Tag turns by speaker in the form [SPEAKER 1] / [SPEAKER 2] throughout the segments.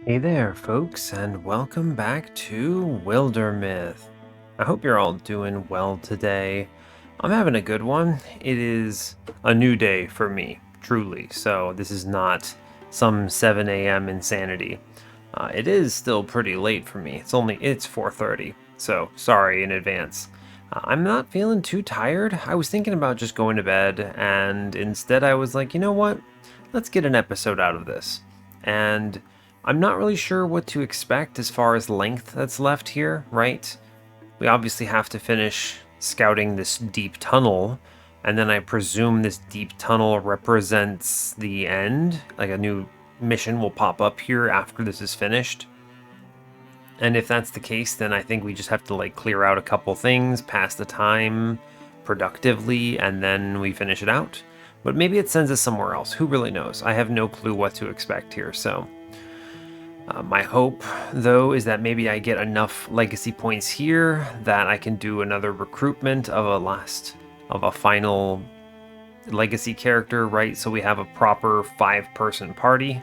[SPEAKER 1] Hey there, folks, and welcome back to Wildermyth. I hope you're all doing well today. I'm having a good one. It is a new day for me, truly, so this is not some 7 a.m. insanity. It is still pretty late for me. It's 4:30, so sorry in advance. I'm not feeling too tired. I was thinking about just going to bed, and instead I was like, you know what? Let's get an episode out of this. And I'm not really sure what to expect as far as length that's left here, right? We obviously have to finish scouting this deep tunnel, and then I presume this deep tunnel represents the end, like a new mission will pop up here after this is finished. And if that's the case, then I think we just have to like clear out a couple things, pass the time productively, and then we finish it out. But maybe it sends us somewhere else. Who really knows? I have no clue what to expect here, so my hope, though, is that maybe I get enough legacy points here that I can do another recruitment of a final legacy character, right? So we have a proper 5-person party,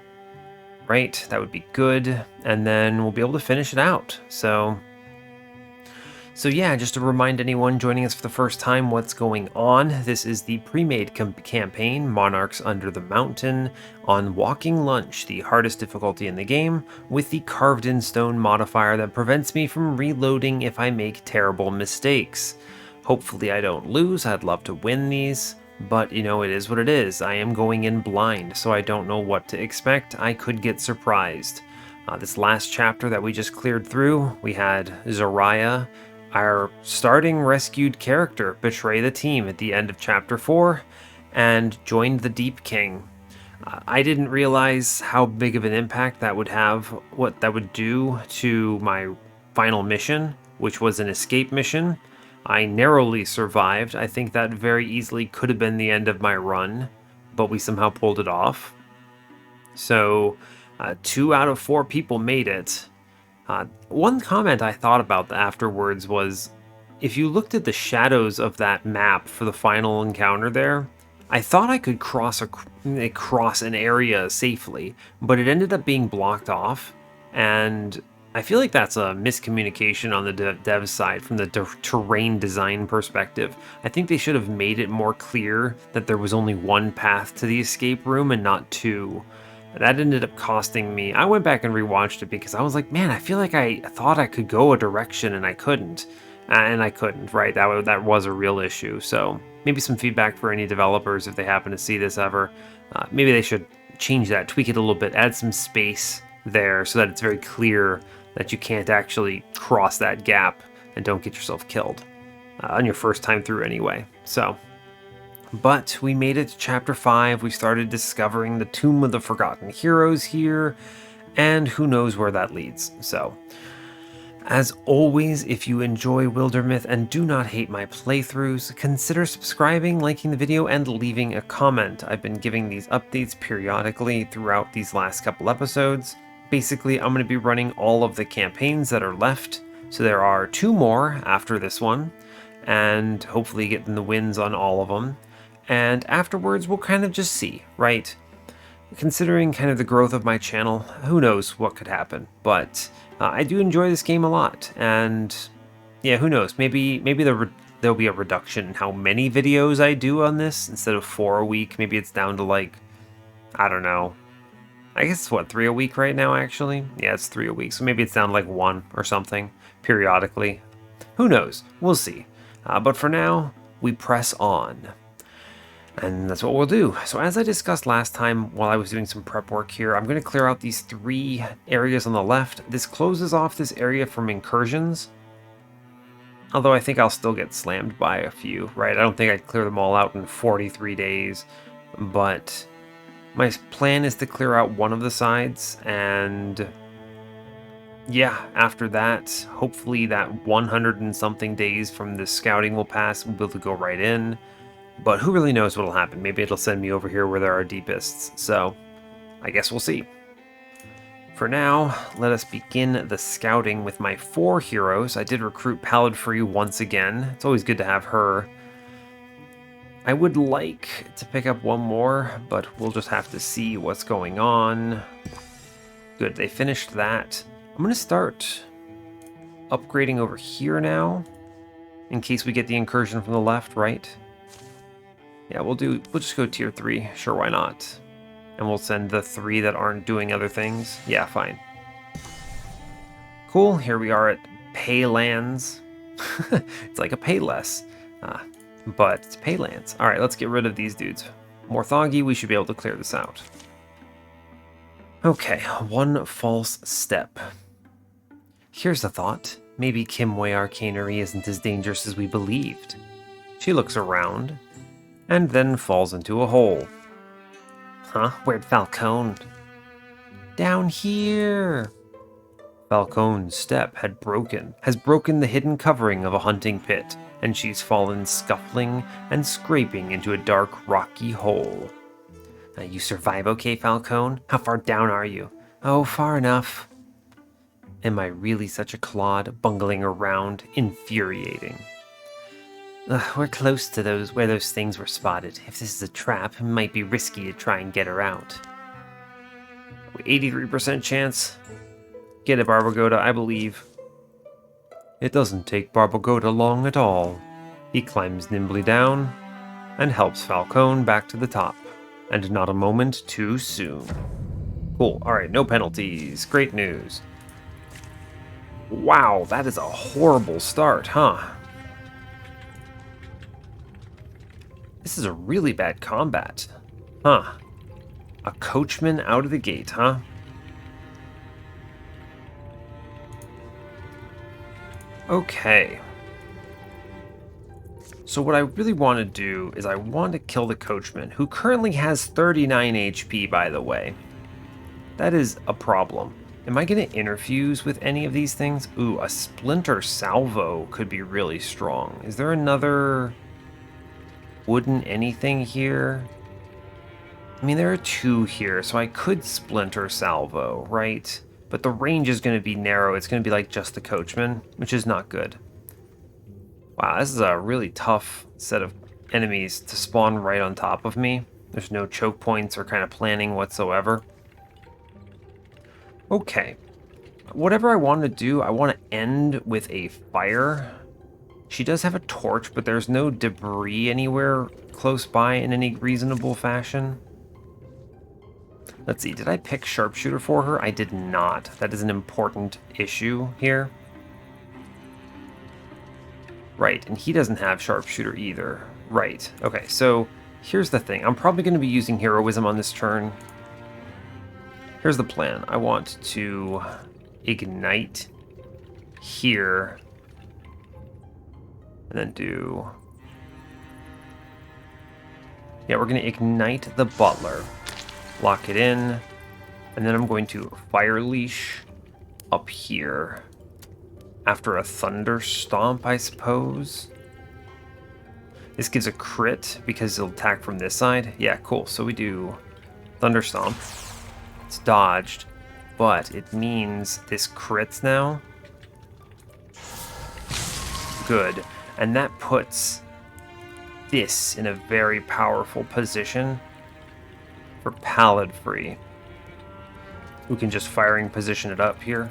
[SPEAKER 1] right? That would be good, and then we'll be able to finish it out. So yeah, just to remind anyone joining us for the first time what's going on, this is the pre-made campaign, Monarchs Under the Mountain, on Walking Lunch, the hardest difficulty in the game, with the carved-in stone modifier that prevents me from reloading if I make terrible mistakes. Hopefully I don't lose, I'd love to win these, but you know, it is what it is. I am going in blind, so I don't know what to expect. I could get surprised. This last chapter that we just cleared through, we had Zariah, our starting rescued character, betray the team at the end of chapter 4 and joined the Deep King. I didn't realize how big of an impact that would have, what that would do to my final mission, which was an escape mission. I narrowly survived. I think that very easily could have been the end of my run, but we somehow pulled it off. So 2 out of 4 people made it. One comment I thought about afterwards was, if you looked at the shadows of that map for the final encounter there, I thought I could cross an area safely, but it ended up being blocked off, and I feel like that's a miscommunication on the dev side from the terrain design perspective. I think they should have made it more clear that there was only one path to the escape room and not 2. That ended up costing me. I went back and rewatched it because I was like, man, I feel like I thought I could go a direction and I couldn't. And I couldn't, right? That was a real issue. So maybe some feedback for any developers if they happen to see this ever. Maybe they should change that, tweak it a little bit, add some space there so that it's very clear that you can't actually cross that gap and don't get yourself killed on your first time through anyway. But we made it to chapter 5, we started discovering the Tomb of the Forgotten Heroes here, and who knows where that leads. So, as always, if you enjoy Wildermyth and do not hate my playthroughs, consider subscribing, liking the video, and leaving a comment. I've been giving these updates periodically throughout these last couple episodes. Basically, I'm going to be running all of the campaigns that are left, so there are 2 more after this one, and hopefully getting the wins on all of them. And afterwards, we'll kind of just see, right? Considering kind of the growth of my channel, who knows what could happen. But I do enjoy this game a lot, and yeah, who knows? Maybe there'll be a reduction in how many videos I do on this. Instead of 4 a week, maybe it's down to like, I don't know. I guess it's what, 3 a week right now, actually? Yeah, it's 3 a week, so maybe it's down to like 1 or something, periodically. Who knows? We'll see. But for now, we press on. And that's what we'll do. So as I discussed last time while I was doing some prep work here, I'm going to clear out these 3 areas on the left. This closes off this area from incursions. Although I think I'll still get slammed by a few, right? I don't think I'd clear them all out in 43 days. But my plan is to clear out one of the sides. And yeah, after that, hopefully that 100 and something days from the scouting will pass. We'll be able to go right in. But who really knows what'll happen? Maybe it'll send me over here where there are Deepists, so I guess we'll see. For now, let us begin the scouting with my 4 heroes. I did recruit Payllands once again. It's always good to have her. I would like to pick up one more, but we'll just have to see what's going on. Good, they finished that. I'm going to start upgrading over here now, in case we get the incursion from the left, right? Yeah, we'll just go tier 3. Sure, why not? And we'll send the 3 that aren't doing other things. Yeah, fine. Cool, here we are at Payllands. It's like a Payless, but it's Payllands. Alright, let's get rid of these dudes. More Thoggy, we should be able to clear this out. Okay, one false step. Here's a thought. Maybe Kimway Arcanery isn't as dangerous as we believed. She looks around, and then falls into a hole. Huh? Where'd Falcone? Down here! Falcone's step has broken the hidden covering of a hunting pit, and she's fallen scuffling and scraping into a dark, rocky hole. You survive okay, Falcone? How far down are you? Oh, far enough. Am I really such a clod, bungling around, infuriating? We're close to where those things were spotted. If this is a trap, it might be risky to try and get her out. 83% chance. Get it, Barbagoda, I believe. It doesn't take Barbagoda long at all. He climbs nimbly down and helps Falcone back to the top. And not a moment too soon. Cool, alright, no penalties. Great news. Wow, that is a horrible start, huh? This is a really bad combat. Huh. A coachman out of the gate, huh? Okay. So what I really want to do is I want to kill the coachman, who currently has 39 HP, by the way. That is a problem. Am I going to interfuse with any of these things? Ooh, a splinter salvo could be really strong. Is there another wooden anything here? I mean, there are 2 here, so I could splinter salvo, right? But the range is going to be narrow. It's going to be like just the coachman, which is not good. Wow, this is a really tough set of enemies to spawn right on top of me. There's no choke points or kind of planning whatsoever. Okay. Whatever I want to do, I want to end with a fire. She does have a torch, but there's no debris anywhere close by in any reasonable fashion. Let's see, did I pick sharpshooter for her? I did not. That is an important issue here. Right, and he doesn't have sharpshooter either. Right, okay, so here's the thing. I'm probably going to be using heroism on this turn. Here's the plan. I want to ignite here. And then do... Yeah, we're going to ignite the butler. Lock it in. And then I'm going to fire leash up here. After a thunder stomp, I suppose. This gives a crit because it'll attack from this side. Yeah, cool. So we do thunder stomp. It's dodged, but it means this crits now. Good. And that puts this in a very powerful position for Pallid free. We can just firing position it up here.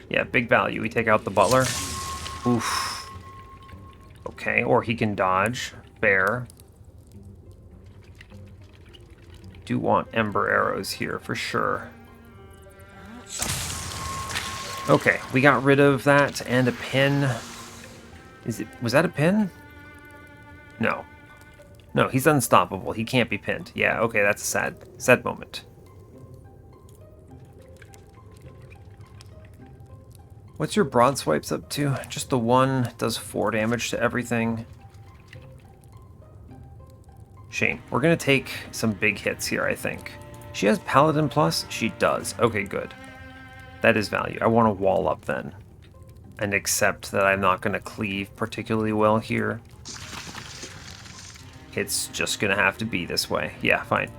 [SPEAKER 1] Yeah, big value. We take out the butler. Oof. Okay, or he can dodge. Fair. Do want ember arrows here for sure. Okay, we got rid of that and a pin. Was that a pin? No. No, he's unstoppable. He can't be pinned. Yeah, okay, that's a sad moment. What's your broad swipes up to? Just the one, does 4 damage to everything. Shame. We're gonna take some big hits here, I think. She has Paladin Plus? She does. Okay, good. That is value. I want to wall up then. And accept that I'm not gonna cleave particularly well here. It's just gonna have to be this way. Yeah, fine.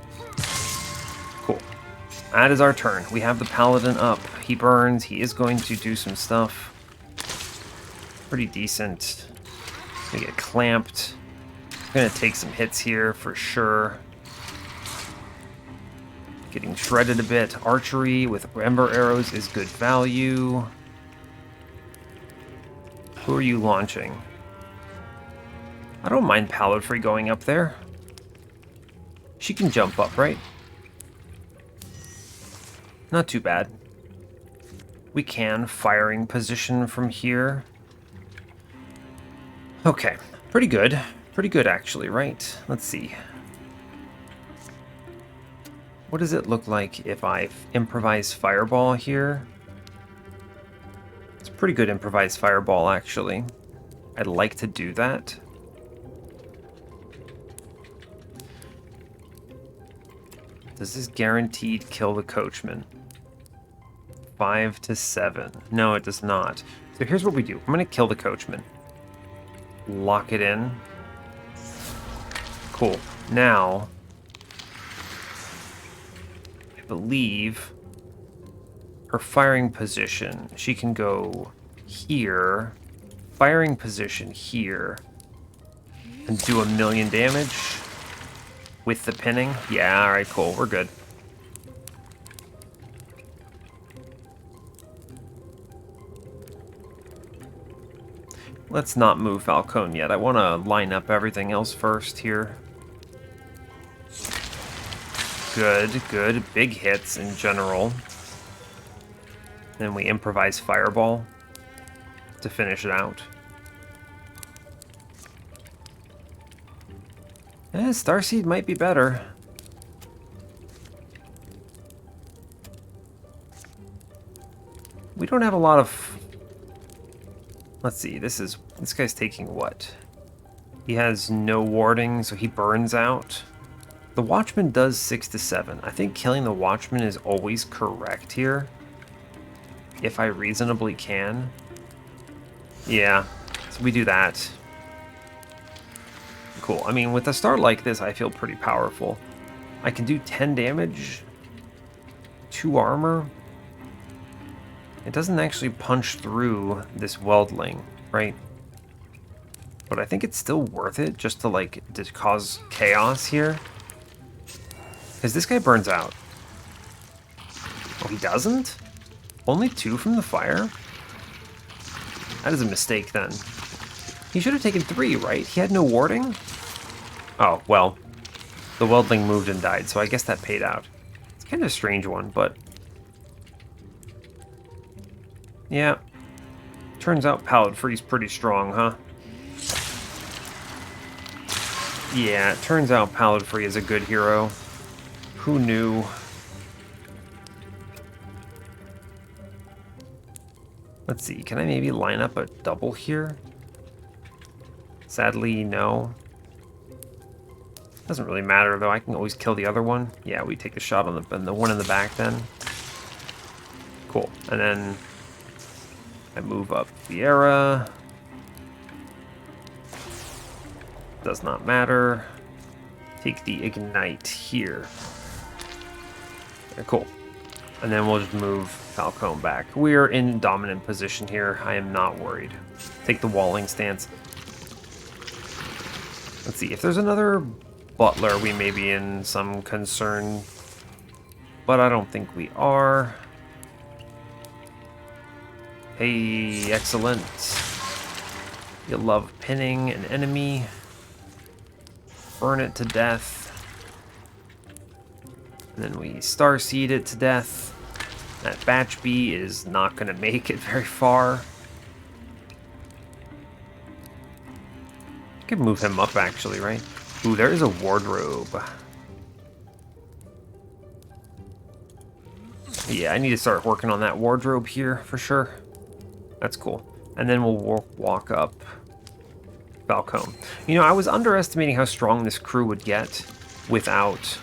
[SPEAKER 1] Cool. That is our turn. We have the Paladin up. He burns. He is going to do some stuff. Pretty decent. We get clamped. Gonna take some hits here for sure. Getting shredded a bit. Archery with ember arrows is good value. Who are you launching? I don't mind Payllands going up there. She can jump up, right? Not too bad. We can firing position from here. Okay, pretty good. Pretty good, actually, right? Let's see. What does it look like if I improvise fireball here? It's a pretty good improvised fireball, actually. I'd like to do that. Does this guaranteed kill the coachman? 5 to 7. No, it does not. So here's what we do. I'm going to kill the coachman. Lock it in. Cool. Now, I believe her firing position, she can go here, firing position here, and do 1,000,000 damage with the pinning. Yeah, alright, cool. We're good. Let's not move Falcone yet. I want to line up everything else first here. Good, good. Big hits in general. Then we improvise Fireball to finish it out. Starseed might be better. We don't have a lot of... Let's see, this guy's taking what? He has no warding, so he burns out. The Watchman does 6 to 7. I think killing the Watchman is always correct here. If I reasonably can. Yeah, so we do that. Cool. I mean, with a start like this, I feel pretty powerful. I can do 10 damage, 2 armor. It doesn't actually punch through this Weldling, right? But I think it's still worth it just to cause chaos here. Because this guy burns out. Oh, he doesn't? Only 2 from the fire? That is a mistake then. He should have taken 3, right? He had no warding? Oh, well. The Weldling moved and died, so I guess that paid out. It's kind of a strange one, but... yeah. Turns out Payllands pretty strong, huh? Yeah, it turns out Payllands is a good hero. Who knew? Let's see, can I maybe line up a double here? Sadly, no. Doesn't really matter, though. I can always kill the other one. Yeah, we take the shot on the one in the back then. Cool. And then I move up Viera. Does not matter. Take the Ignite here. Okay, cool. And then we'll just move Falcone back. We're in dominant position here. I am not worried. Take the walling stance. Let's see. If there's another Butler, we may be in some concern. But I don't think we are. Hey, excellent. You love pinning an enemy. Burn it to death. And then we starseed it to death. That Batch Bee is not going to make it very far. I could move him up, actually, right? Ooh, there is a wardrobe. Yeah, I need to start working on that wardrobe here, for sure. That's cool. And then we'll walk up Falcone. You know, I was underestimating how strong this crew would get without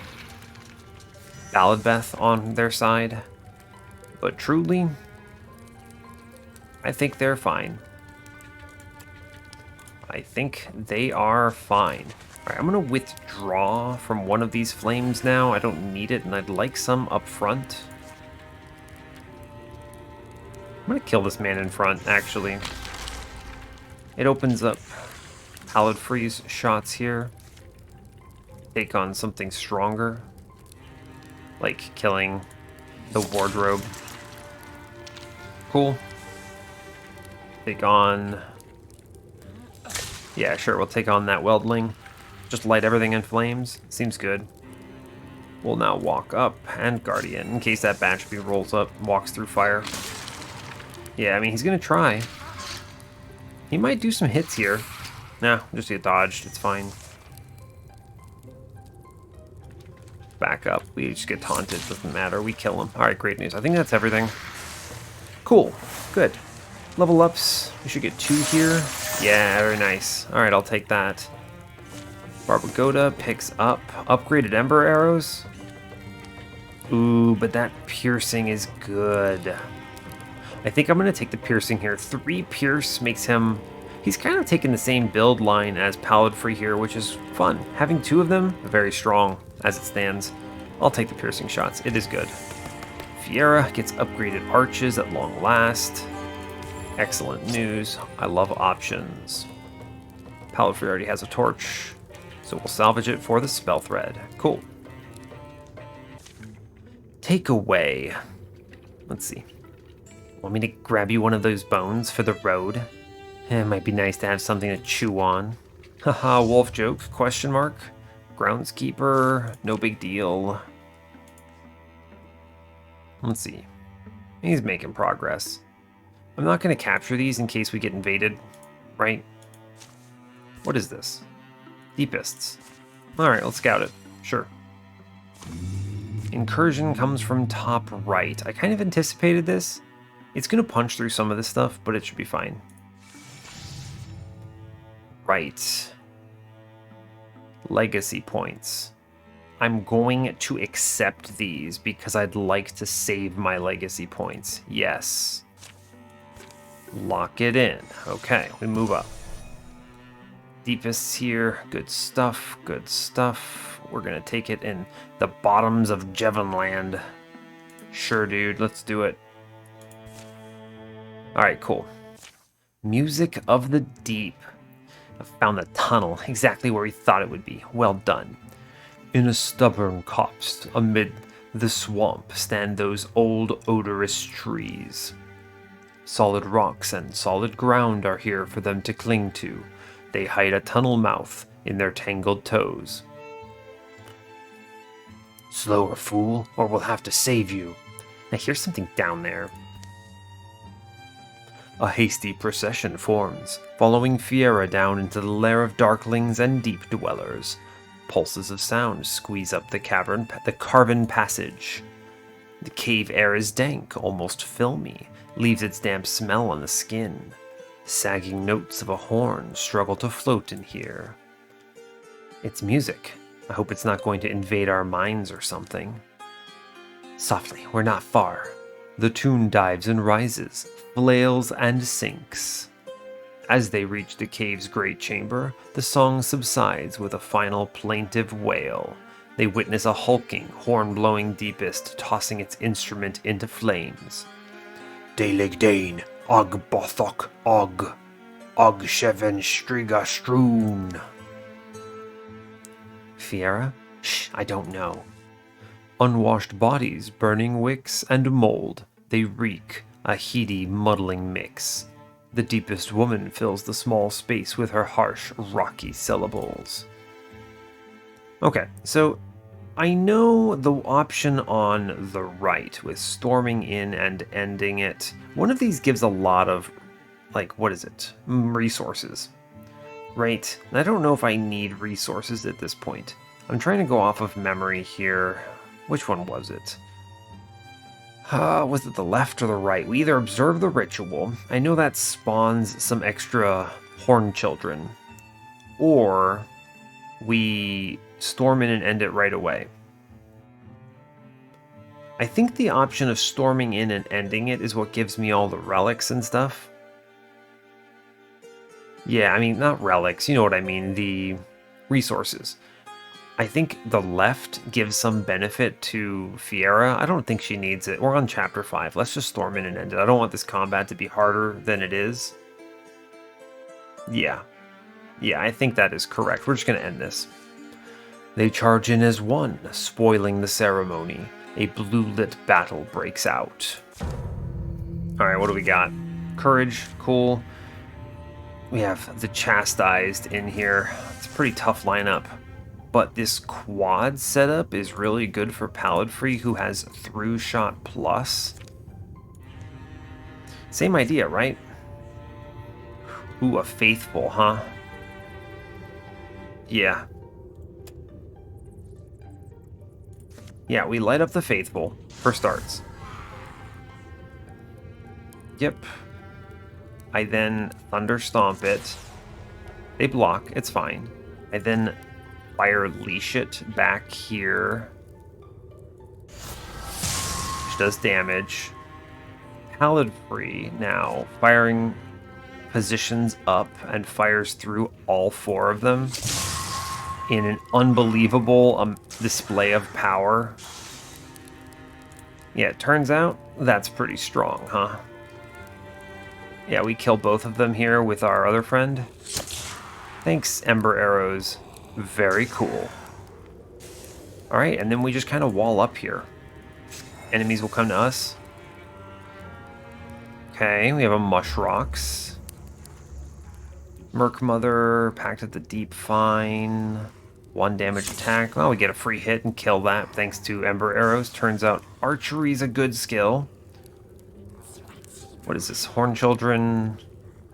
[SPEAKER 1] Balladbeth on their side. But truly, I think they're fine. I think they are fine. Alright, I'm going to withdraw from one of these flames now. I don't need it, and I'd like some up front. I'm going to kill this man in front, actually. It opens up Payllands shots here. Take on something stronger. like killing the wardrobe. Cool. Take on... Yeah, sure, we'll take on that weldling. Just light everything in flames. Seems good. We'll now walk up and Guardian, in case that Banshee rolls up, walks through fire. Yeah, I mean, he's gonna try. He might do some hits here. Nah, just get dodged, it's fine. Back up, we just get taunted, doesn't matter, we kill him. Alright, great news. I think that's everything. Cool, good. Level ups, we should get 2 here. Yeah, very nice. Alright, I'll take that. Barbagoda picks up upgraded Ember arrows. Ooh, but that piercing is good. I think I'm going to take the piercing here. 3 pierce makes him... He's kind of taking the same build line as Pallid Free here, which is fun. Having 2 of them, very strong as it stands. I'll take the piercing shots. It is good. Fiera gets upgraded arches at long last. Excellent news. I love options. Pallid Free already has a torch, so we'll salvage it for the spell thread. Cool. Take away. Let's see. Want me to grab you one of those bones for the road? It might be nice to have something to chew on. Haha, wolf joke, question mark. Groundskeeper, no big deal. Let's see. He's making progress. I'm not going to capture these in case we get invaded, right? What is this? Deepists. Alright, let's scout it. Sure. Incursion comes from top right. I kind of anticipated this. It's going to punch through some of this stuff, but it should be fine. Right. Legacy points. I'm going to accept these because I'd like to save my legacy points. Yes. Lock it in. Okay, we move up. Deepists here. Good stuff. Good stuff. We're going to take it in the Bottoms of Jevonlend. Sure, dude. Let's do it. Alright, cool. Music of the Deep. I found the tunnel exactly where we thought it would be. Well done. In a stubborn copse amid the swamp stand those old odorous trees. Solid rocks and solid ground are here for them to cling to. They hide a tunnel mouth in their tangled toes. Slower, fool, or we'll have to save you. Now here's something down there. A hasty procession forms, following Fiera down into the lair of darklings and deep dwellers. Pulses of sound squeeze up the carven passage. The cave air is dank, almost filmy, leaves its damp smell on the skin. Sagging notes of a horn struggle to float in here. It's music. I hope it's not going to invade our minds or something. Softly, we're not far. The tune dives and rises, flails and sinks. As they reach the cave's great chamber, the song subsides with a final plaintive wail. They witness a hulking, horn-blowing Deepist tossing its instrument into flames. Daelig Dane, Og Bothok Og, Og Sheven Striga Stroon. Fiera? Shh, I don't know. Unwashed bodies, burning wicks, and mold. They reek, a heady, muddling mix. The Deepest woman fills the small space with her harsh, rocky syllables. Okay, so I know the option on the right with storming in and ending it. One of these gives a lot of, like, what is it? Resources. Right? I don't know if I need resources at this point. I'm trying to go off of memory here. Which one was it? Was it the left or the right? We either observe the ritual. I know that spawns some extra horn children. Or we storm in and end it right away. I think the option of storming in and ending it is what gives me all the relics and stuff. Yeah, I mean, not relics, you know what I mean, the resources. I think the left gives some benefit to Fiera. I don't think she needs it. We're on chapter 5. Let's just storm in and end it. I don't want this combat to be harder than it is. Yeah. Yeah, I think that is correct. We're just going to end this. They charge in as one, spoiling the ceremony. A blue-lit battle breaks out. Alright, what do we got? Courage, cool. We have the Chastised in here. It's a pretty tough lineup. But this quad setup is really good for Paladfree, who has Through Shot Plus. Same idea, right? Ooh, a Faithful, huh? Yeah. Yeah, we light up the Faithful for starts. Yep. I then Thunder Stomp it. They block, it's fine. I then Fire Leash it back here, which does damage. Paladfree now firing positions up and fires through all 4 of them in an unbelievable display of power. Yeah, it turns out that's pretty strong, huh? Yeah, we kill both of them here with our other friend. Thanks, Ember Arrows. Very cool. Alright, and then we just kind of wall up here. Enemies will come to us. Okay, we have a Mushrocks. Merc Mother, Pact of the Deep, fine. 1 damage attack. Well, we get a free hit and kill that thanks to Ember Arrows. Turns out archery's a good skill. What is this? Horn Children,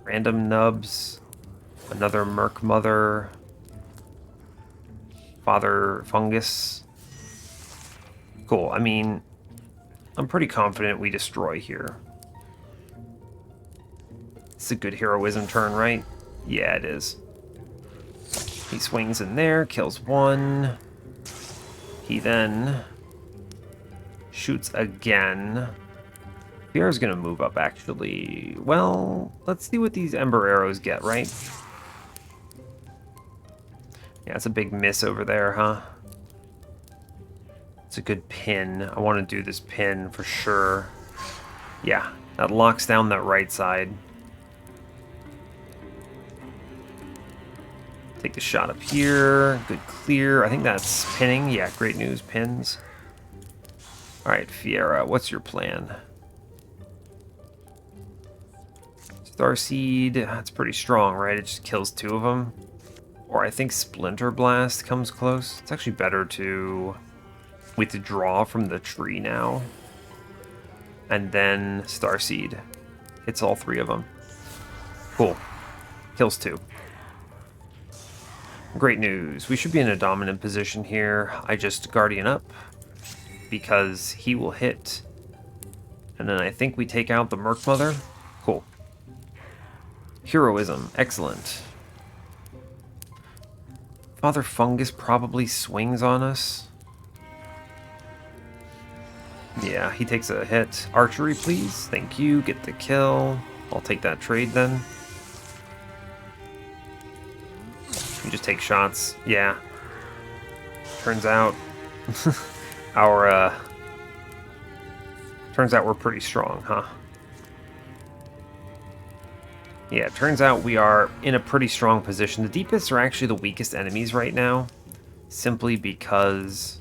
[SPEAKER 1] Random Nubs, another Merc Mother, Father Fungus. Cool. I mean, I'm pretty confident we destroy here. It's a good heroism turn, right? Yeah, it is. He swings in there, kills 1. He then shoots again. Fierra's gonna move up, actually. Well, let's see what these Ember Arrows get, right? Yeah, it's a big miss over there, huh? It's a good pin. I want to do this pin for sure. Yeah, that locks down that right side. Take the shot up here. Good clear. I think that's pinning. Yeah, great news. Pins. Alright, Fierra, what's your plan? Starseed, that's pretty strong, right? It just kills 2 of them. Or I think Splinter Blast comes close. It's actually better to withdraw from the tree now. And then Starseed. Hits all 3 of them. Cool. Kills 2. Great news. We should be in a dominant position here. I just Guardian up because he will hit. And then I think we take out the Merc Mother. Cool. Heroism. Excellent. Father Fungus probably swings on us. Yeah, he takes a hit. Archery, please. Thank you. Get the kill. I'll take that trade then. We just take shots. Yeah. Turns out turns out we're pretty strong, huh? Yeah, it turns out we are in a pretty strong position. The Deepists are actually the weakest enemies right now, simply because...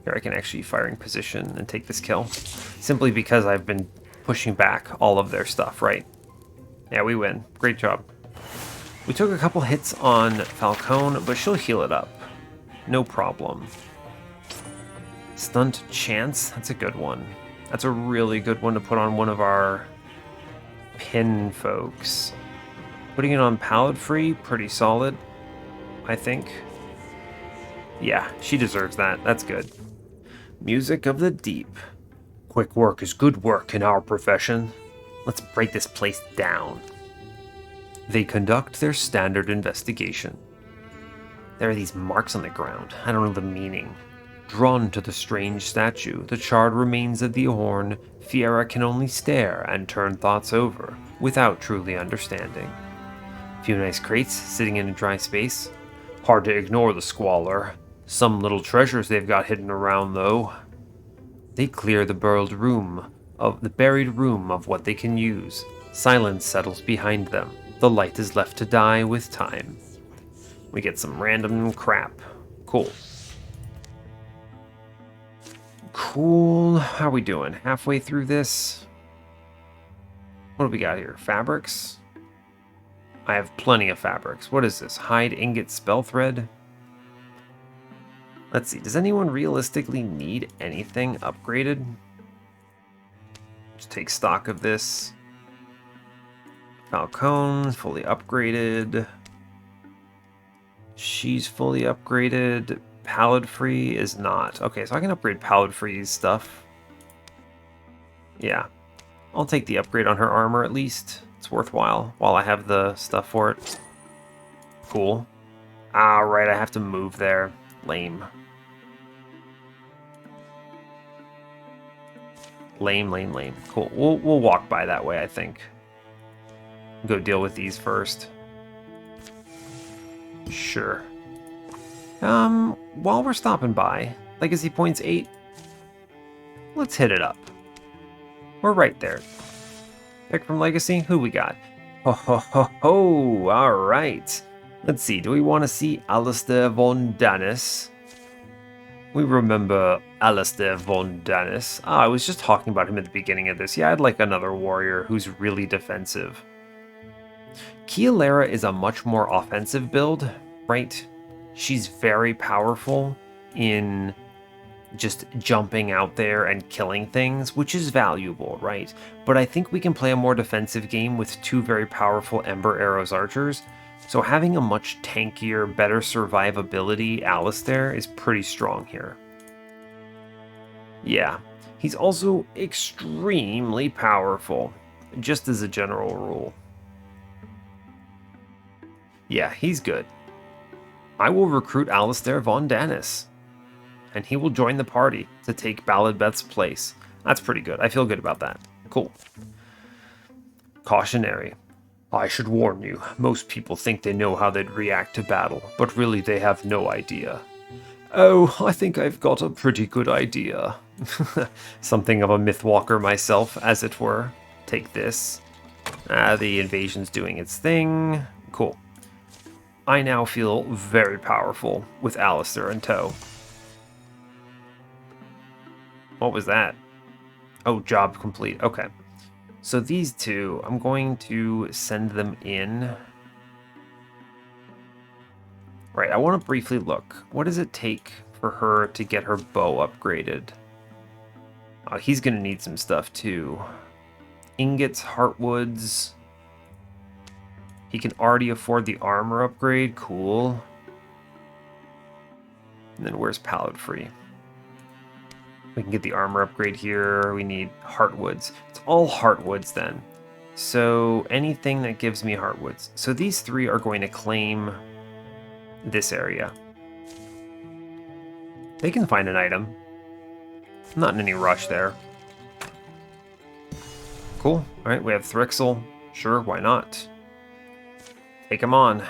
[SPEAKER 1] Here, I can actually firing position and take this kill. Simply because I've been pushing back all of their stuff, right? Yeah, we win. Great job. We took a couple hits on Falcone, but she'll heal it up. No problem. Stunt Chance, that's a good one. That's a really good one to put on one of our pin folks. Putting it on Paladfree, pretty solid, I think. Yeah, she deserves that. That's good. Music of the Deep. Quick work is good work in our profession. Let's break this place down. They conduct their standard investigation. There are these marks on the ground. I don't know the meaning. Drawn to the strange statue, the charred remains of the horn, Fierra can only stare and turn thoughts over, without truly understanding. Few nice crates sitting in a dry space. Hard to ignore the squalor. Some little treasures they've got hidden around, though. They clear the buried room of what they can use. Silence settles behind them. The light is left to die with time. We get some random crap. Cool. Cool. How are we doing? Halfway through this? What do we got here? Fabrics? I have plenty of fabrics. What is this? Hide, ingot, spell thread? Let's see. Does anyone realistically need anything upgraded? Just take stock of this. Falcon, fully upgraded. She's fully upgraded. Pallid free is not. Okay, so I can upgrade Pallid free's stuff. Yeah. I'll take the upgrade on her armor at least. It's worthwhile while I have the stuff for it. Cool. Ah, right, I have to move there. Lame. Lame, lame, lame. Cool. We'll walk by that way, I think. Go deal with these first. Sure. While we're stopping by, Legacy points 8. Let's hit it up. We're right there. Pick from Legacy? Who we got? Ho ho ho ho! Alright. Let's see, do we want to see Alistair von Danis? We remember Alistair von Danis. I was just talking about him at the beginning of this. Yeah, I'd like another warrior who's really defensive. Kialera is a much more offensive build, right? She's very powerful in just jumping out there and killing things, which is valuable, right? But I think we can play a more defensive game with two very powerful Ember Arrows archers. So having a much tankier, better survivability Alistair is pretty strong here. Yeah, he's also extremely powerful, just as a general rule. Yeah, he's good. I will recruit Alistair von Danis, and he will join the party to take Balladbeth's place. That's pretty good. I feel good about that. Cool. Cautionary. I should warn you, most people think they know how they'd react to battle, but really they have no idea. Oh, I think I've got a pretty good idea. Something of a mythwalker myself, as it were. Take this. The invasion's doing its thing. Cool. I now feel very powerful with Alistair in tow. What was that? Oh, job complete. Okay. So these two, I'm going to send them in. Right, I want to briefly look. What does it take for her to get her bow upgraded? He's going to need some stuff too. Ingots, heartwoods. He can already afford the armor upgrade. Cool. And then where's Pallid free? We can get the armor upgrade here. We need heartwoods. It's all heartwoods then. So anything that gives me heartwoods. So these three are going to claim this area. They can find an item. I'm not in any rush there. Cool. All right, we have Thrixel. Sure, why not? Take him on.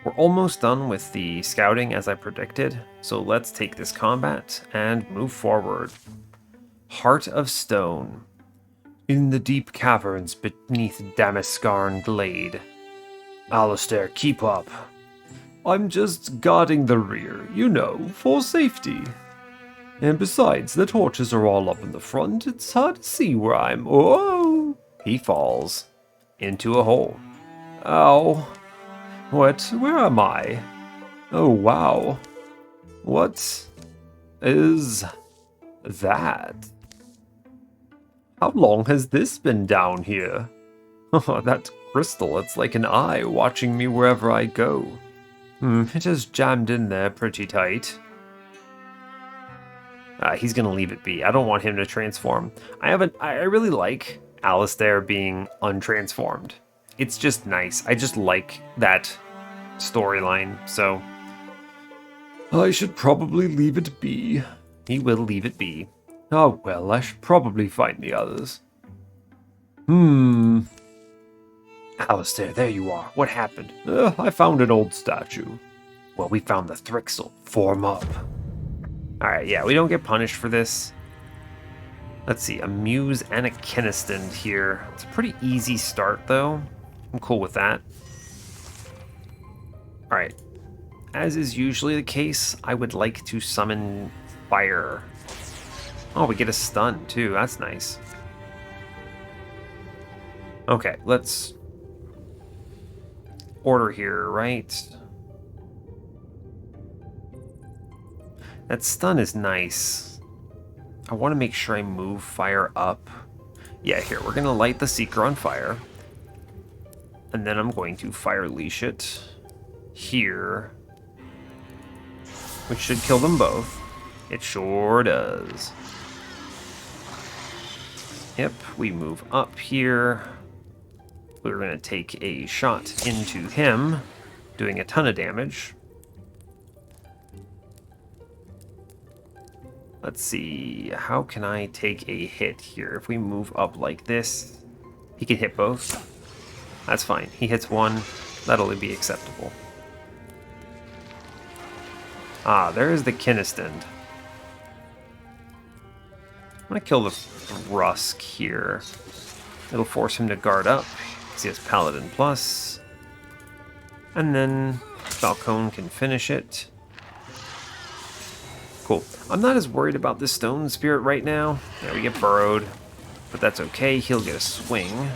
[SPEAKER 1] We're almost done with the scouting as I predicted, so let's take this combat and move forward. Heart of Stone. In the deep caverns beneath Damascarn Glade. Alistair, keep up. I'm just guarding the rear, you know, for safety. And besides, the torches are all up in the front, it's hard to see where I'm... Oh! He falls into a hole. Ow. What? Where am I? Oh, wow. What is that? How long has this been down here? Oh, that crystal, it's like an eye watching me wherever I go. It is jammed in there pretty tight. He's gonna leave it be. I don't want him to transform. I really like Alistair being untransformed. It's just nice. I just like that storyline, so... I should probably leave it be. He will leave it be. Oh well, I should probably find the others. Alistair, there you are. What happened? I found an old statue. Well, we found the Thrixel. Form up. Alright, yeah, we don't get punished for this. Let's see, a Muse and a Kiniston here. It's a pretty easy start, though. I'm cool with that. Alright. As is usually the case, I would like to summon fire. Oh, we get a stun too. That's nice. Okay, let's order here, right? That stun is nice. I want to make sure I move fire up. Yeah, here, we're going to light the Seeker on fire. And then I'm going to fire leash it here, which should kill them both. It sure does. Yep, we move up here. We're going to take a shot into him, doing a ton of damage. Let's see, how can I take a hit here? If we move up like this, he can hit both. That's fine. He hits one, that'll be acceptable. Ah, there's the Kinnistand. I'm gonna kill the Rusk here. It'll force him to guard up, because he has Paladin Plus. And then Falcone can finish it. Cool. I'm not as worried about this Stone Spirit right now. Yeah, we get burrowed, but that's okay. He'll get a swing.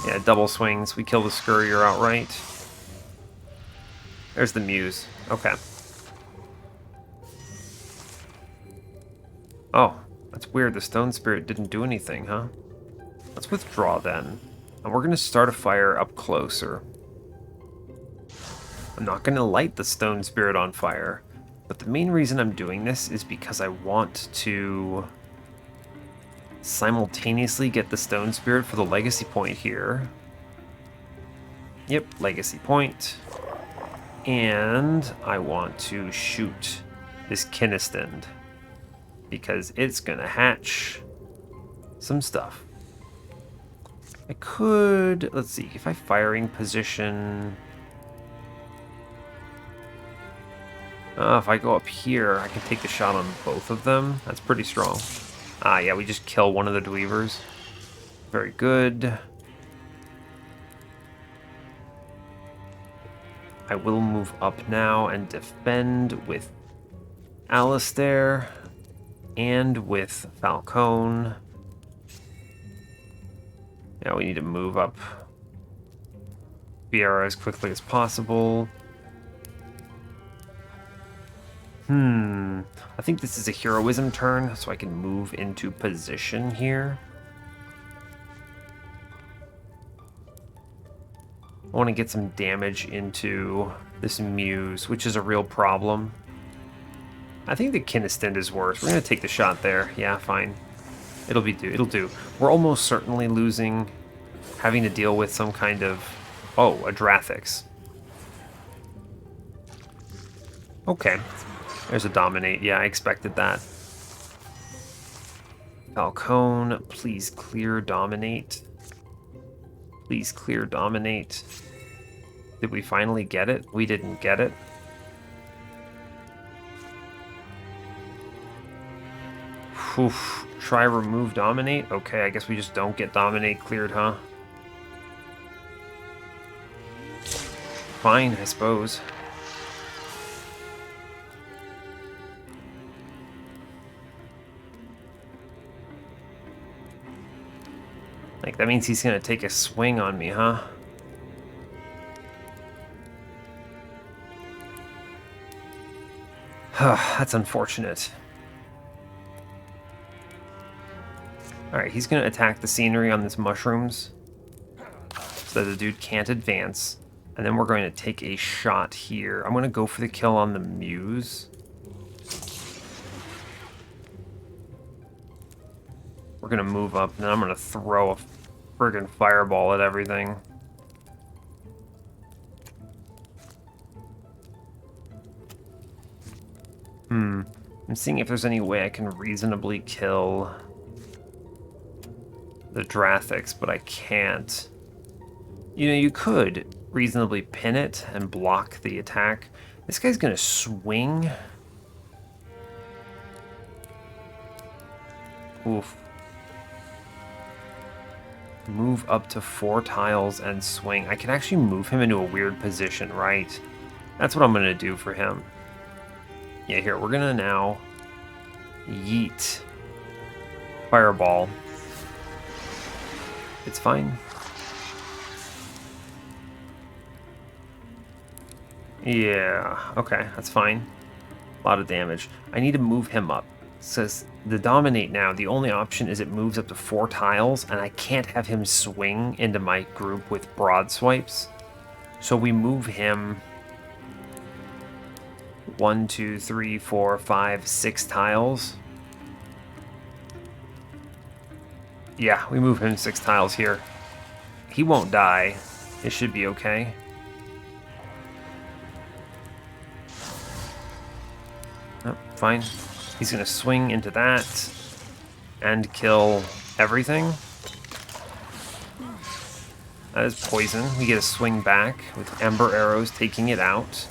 [SPEAKER 1] Yeah, double swings. We kill the Scurrier outright. There's the Muse. Okay. Oh, that's weird. The Stone Spirit didn't do anything, huh? Let's withdraw then. And we're going to start a fire up closer. I'm not going to light the Stone Spirit on fire. But the main reason I'm doing this is because I want to simultaneously get the Stone Spirit for the Legacy Point here. Yep, Legacy Point. And I want to shoot this Kinnistand, because it's going to hatch some stuff. I could, let's see, if I firing position... if I go up here, I can take the shot on both of them. That's pretty strong. Ah, yeah, we just kill one of the Dweavers. Very good. I will move up now and defend with Alistair and with Falcone. Yeah, we need to move up BR as quickly as possible. I think this is a heroism turn, so I can move into position here. I want to get some damage into this Muse, which is a real problem. I think the Kinnistand is worse. We're going to take the shot there. Yeah, fine. It'll do. We're almost certainly losing, having to deal with some kind of... Oh, a Drathix. Okay. There's a Dominate. Yeah, I expected that. Falcone, please clear Dominate. Please clear Dominate. Did we finally get it? We didn't get it. Oof. Try remove Dominate? Okay, I guess we just don't get Dominate cleared, huh? Fine, I suppose. Like, that means he's gonna take a swing on me, huh? That's unfortunate. Alright, he's gonna attack the scenery on this mushrooms so that the dude can't advance. And then we're going to take a shot here. I'm gonna go for the kill on the Muse. We're gonna move up, and then I'm gonna throw a friggin' fireball at everything. I'm seeing if there's any way I can reasonably kill the Drathix, but I can't. You know, you could reasonably pin it and block the attack. This guy's gonna swing. Oof. Move up to 4 tiles and swing. I can actually move him into a weird position, right? That's what I'm gonna do for him. Yeah, here, we're gonna now Yeet. Fireball. It's fine. Yeah, okay, that's fine. A lot of damage. I need to move him up. It says the dominate now, the only option is it moves up to 4 tiles, and I can't have him swing into my group with broad swipes. So we move him 1, 2, 3, 4, 5, 6 tiles. Yeah, we move him 6 tiles here. He won't die. It should be okay. Oh, fine. He's going to swing into that and kill everything. That is poison. We get a swing back with Ember Arrows taking it out.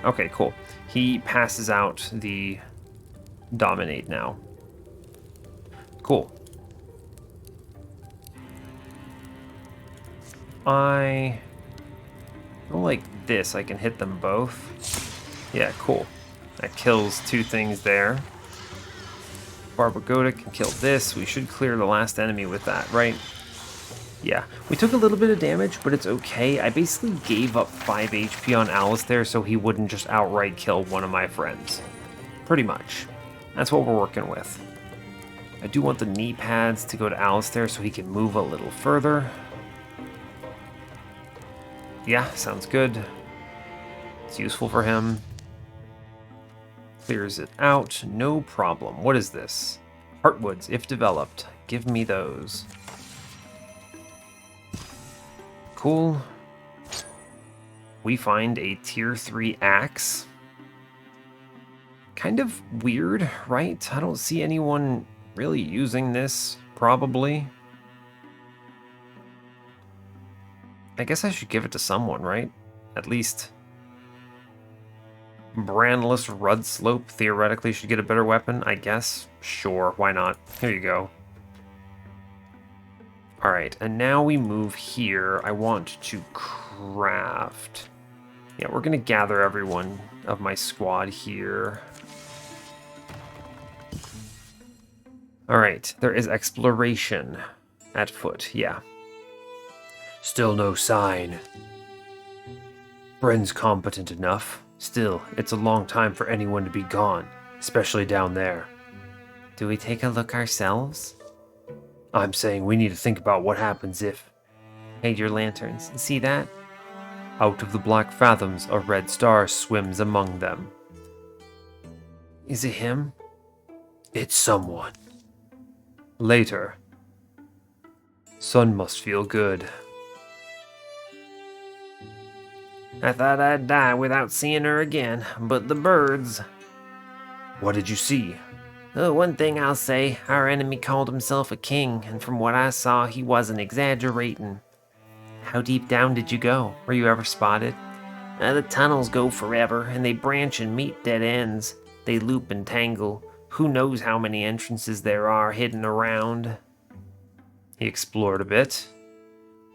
[SPEAKER 1] Okay, cool. He passes out the Dominate now. Cool. I go like this. I can hit them both. Yeah, cool. That kills 2 things there. Barbagoda can kill this. We should clear the last enemy with that, right? Yeah. We took a little bit of damage, but it's okay. I basically gave up 5 HP on Alistair so he wouldn't just outright kill one of my friends. Pretty much. That's what we're working with. I do want the knee pads to go to Alistair so he can move a little further. Yeah, sounds good. It's useful for him. Clears it out, no problem. What is this? Heartwoods, if developed. Give me those. Cool. We find a tier 3 axe. Kind of weird, right? I don't see anyone really using this, probably. I guess I should give it to someone, right? At least Brandless Rudslope theoretically should get a better weapon, I guess. Sure, why not? Here you go. Alright, and now we move here. I want to craft. Yeah, we're going to gather everyone of my squad here. Alright, there is exploration at foot, yeah. Still no sign. Bren's competent enough. Still, it's a long time for anyone to be gone, especially down there. Do we take a look ourselves? I'm saying we need to think about what happens if... Hey, your lanterns, see that? Out of the black fathoms, a red star swims among them. Is it him? It's someone. Later. Sun must feel good. I thought I'd die without seeing her again, but the birds... What did you see? One thing I'll say, our enemy called himself a king, and from what I saw, he wasn't exaggerating. How deep down did you go? Were you ever spotted? The tunnels go forever, and they branch and meet dead ends. They loop and tangle. Who knows how many entrances there are hidden around? He explored a bit.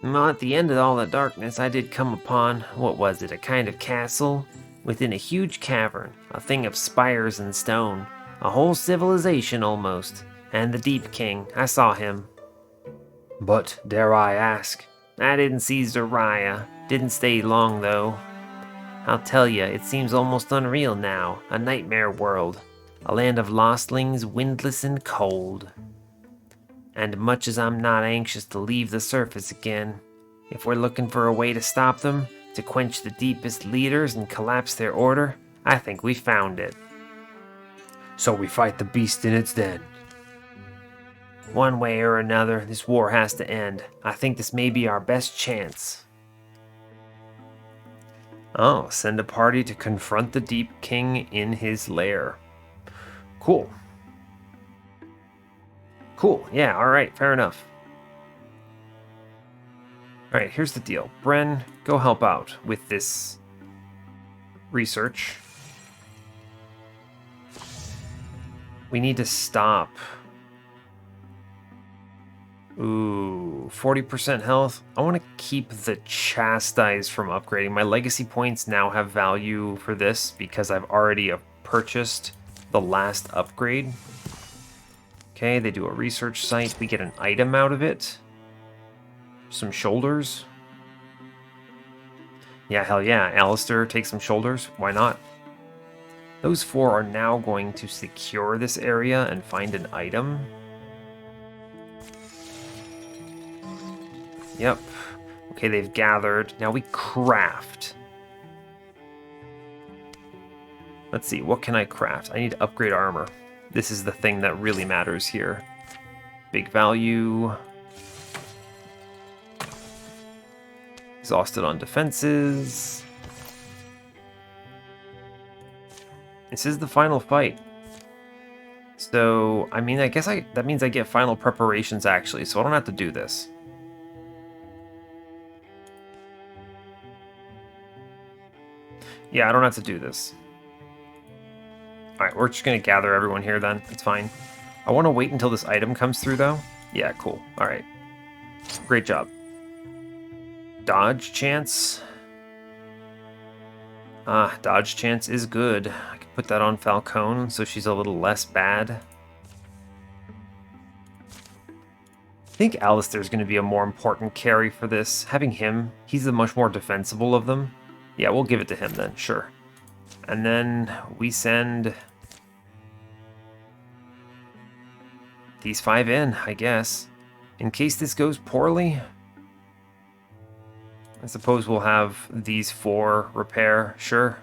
[SPEAKER 1] Well, at the end of all the darkness, I did come upon, what was it, a kind of castle? Within a huge cavern, a thing of spires and stone. A whole civilization, almost. And the Deep King, I saw him. But, dare I ask? I didn't see Zariah. Didn't stay long, though. I'll tell you, it seems almost unreal now. A nightmare world. A land of lostlings, windless and cold. And much as I'm not anxious to leave the surface again, if we're looking for a way to stop them, to quench the deepest leaders and collapse their order, I think we found it. So we fight the beast in its den. One way or another, this war has to end. I think this may be our best chance. Oh, send a party to confront the Deep King in his lair. Cool. Cool, yeah, alright, fair enough. Alright, here's the deal. Bren, go help out with this research. We need to stop. Ooh, 40% health. I want to keep the Chastise from upgrading. My legacy points now have value for this because I've already purchased the last upgrade. Okay, they do a research site. We get an item out of it. Some shoulders. Yeah, hell yeah. Alistair, take some shoulders. Why not? Those 4 are now going to secure this area and find an item. Yep. Okay, they've gathered. Now we craft. Let's see, what can I craft? I need to upgrade armor. This is the thing that really matters here. Big value. Exhausted on defenses. This is the final fight. So, I mean, I guess that means I get final preparations actually, so I don't have to do this. Yeah, I don't have to do this. Alright, we're just going to gather everyone here then. It's fine. I want to wait until this item comes through, though. Yeah, cool. Alright. Great job. Dodge chance. Ah, dodge chance is good. I can put that on Falcone, so she's a little less bad. I think Alistair's going to be a more important carry for this. Having him, he's the much more defensible of them. Yeah, we'll give it to him then, sure. And then we send these 5 in, I guess. In case this goes poorly, I suppose we'll have these 4 repair, sure.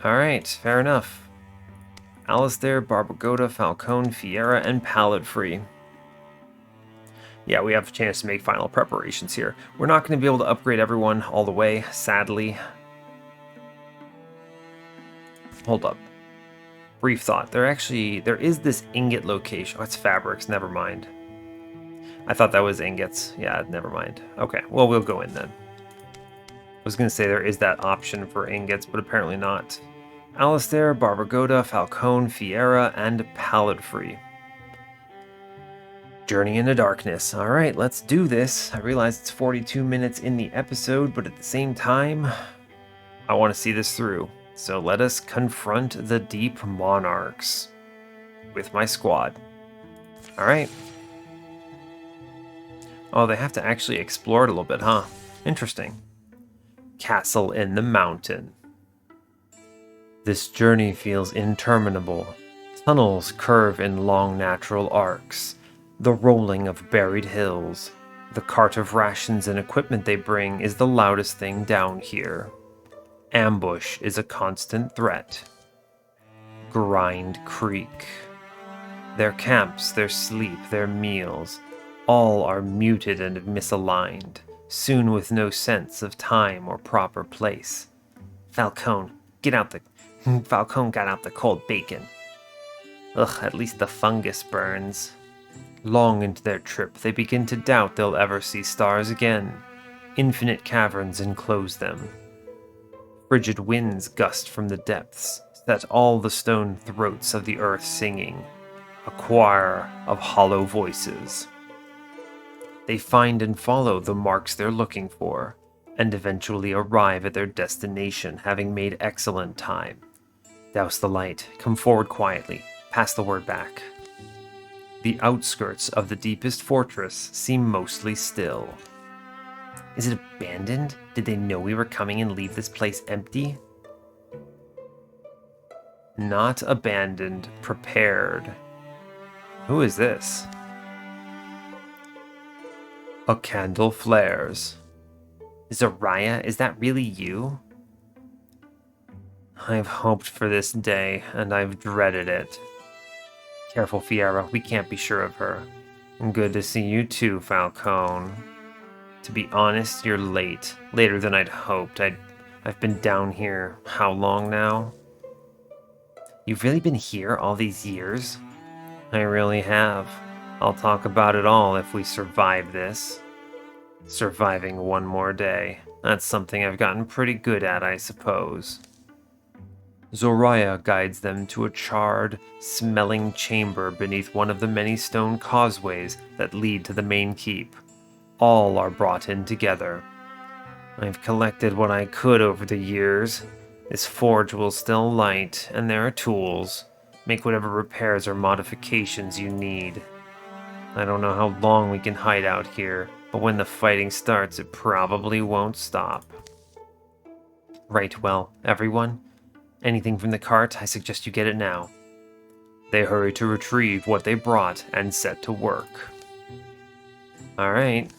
[SPEAKER 1] Alright, fair enough. Alistair, Barbagoda, Falcone, Fiera, and Pallet free. Yeah, we have a chance to make final preparations here. We're not going to be able to upgrade everyone all the way, sadly. Hold up. Brief thought. There is this ingot location. Oh, it's fabrics. Never mind. I thought that was ingots. Yeah, never mind. Okay, well, we'll go in then. I was going to say there is that option for ingots, but apparently not. Alistair, Barbagoda, Falcone, Fiera, and Pallet free. Journey into Darkness. Alright, let's do this. I realize it's 42 minutes in the episode, but at the same time, I want to see this through. So let us confront the Deep Monarchs with my squad. Alright. Oh, they have to actually explore it a little bit, huh? Interesting. Castle in the Mountain. This journey feels interminable. Tunnels curve in long natural arcs. The rolling of buried hills. The cart of rations and equipment they bring is the loudest thing down here. Ambush is a constant threat. Grind Creek. Their camps, their sleep, their meals, all are muted and misaligned, soon with no sense of time or proper place. Falcone got out the cold bacon. Ugh, at least the fungus burns. Long into their trip, they begin to doubt they'll ever see stars again. Infinite caverns enclose them. Frigid winds gust from the depths, set all the stone throats of the earth singing, a choir of hollow voices. They find and follow the marks they're looking for, and eventually arrive at their destination, having made excellent time. Douse the light, come forward quietly, pass the word back. The outskirts of the deepest fortress seem mostly still. Is it abandoned? Did they know we were coming and leave this place empty? Not abandoned, prepared. Who is this? A candle flares. Zariah, is that really you? I've hoped for this day, and I've dreaded it. Careful, Fiera, we can't be sure of her. Good to see you too, Falcone. To be honest, you're late. Later than I'd hoped. I've been down here, how long now? You've really been here all these years? I really have. I'll talk about it all if we survive this. Surviving one more day. That's something I've gotten pretty good at, I suppose. Zariah guides them to a charred, smelling chamber beneath one of the many stone causeways that lead to the main keep. All are brought in together. I've collected what I could over the years. This forge will still light, and there are tools. Make whatever repairs or modifications you need. I don't know how long we can hide out here, but when the fighting starts, it probably won't stop. Right, well, everyone, anything from the cart, I suggest you get it now. They hurry to retrieve what they brought and set to work. Alright.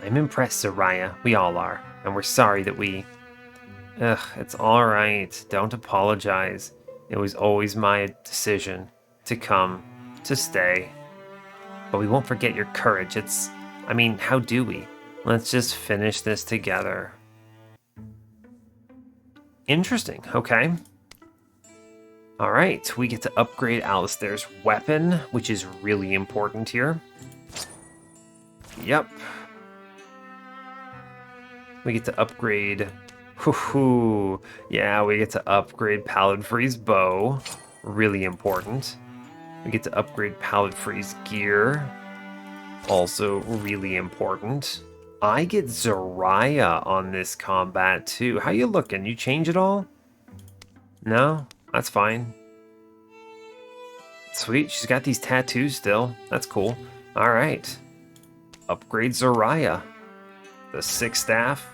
[SPEAKER 1] I'm impressed, Zariah. We all are, and we're sorry that we... Ugh, it's alright. Don't apologize. It was always my decision to come, to stay. But we won't forget your courage. I mean, how do we? Let's just finish this together. Interesting, okay. Alright, we get to upgrade Alistair's weapon, which is really important here. Yep. We get to upgrade... Hoo-hoo. Yeah, we get to upgrade Payllands' bow. Really important. We get to upgrade Payllands' gear. Also really important. I get Zariah on this combat too. How you looking? You change it all? No? That's fine. Sweet, she's got these tattoos still. That's cool. Alright. Upgrade Zariah. The 6th staff.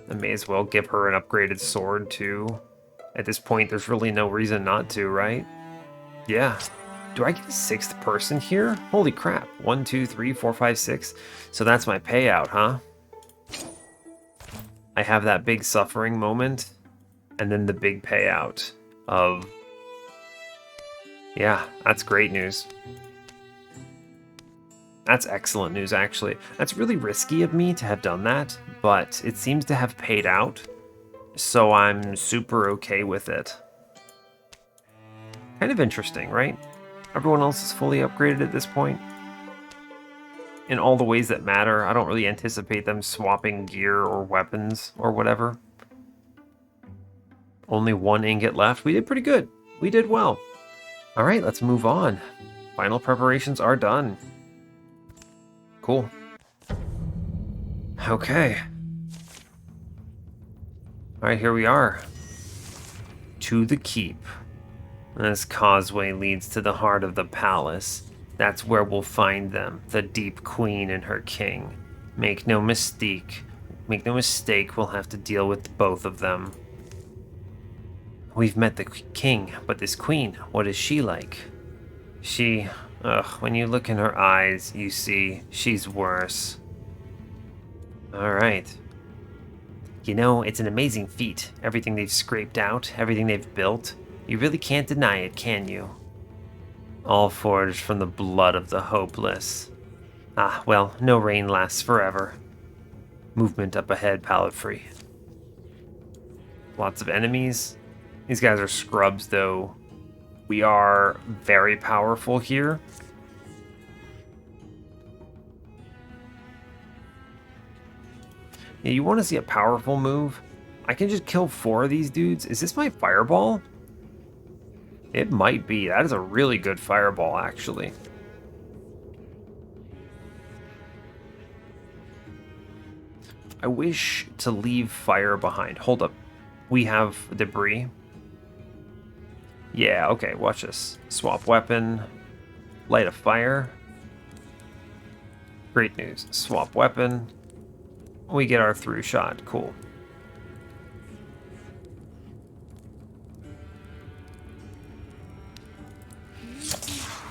[SPEAKER 1] I may as well give her an upgraded sword too. At this point, there's really no reason not to, right? Yeah. Do I get a 6th person here? Holy crap. 1, 2, 3, 4, 5, 6. So that's my payout, huh? I have that big suffering moment, and then the big payout of... Yeah, that's great news. That's excellent news, actually. That's really risky of me to have done that, but it seems to have paid out, so I'm super okay with it. Kind of interesting, right? Everyone else is fully upgraded at this point. In all the ways that matter, I don't really anticipate them swapping gear or weapons or whatever. Only 1 ingot left. We did pretty good. We did well. Alright, let's move on. Final preparations are done. Cool. Okay. Alright, here we are. To the keep. This causeway leads to the heart of the palace. That's where we'll find them, the Deep Queen and her king. Make no mistake, we'll have to deal with both of them. We've met the king, but this queen, what is she like? When you look in her eyes, you see she's worse. Alright. You know, it's an amazing feat. Everything they've scraped out, everything they've built. You really can't deny it, can you? All forged from the blood of the hopeless. Ah, well, no rain lasts forever. Movement up ahead, Payllands. Lots of enemies. These guys are scrubs, though. We are very powerful here. Yeah, you want to see a powerful move? I can just kill 4 of these dudes. Is this my fireball? It might be. That is a really good fireball, actually. I wish to leave fire behind. Hold up. We have debris. Yeah, okay, watch this. Swap weapon. Light a fire. Great news. Swap weapon. We get our through shot. Cool.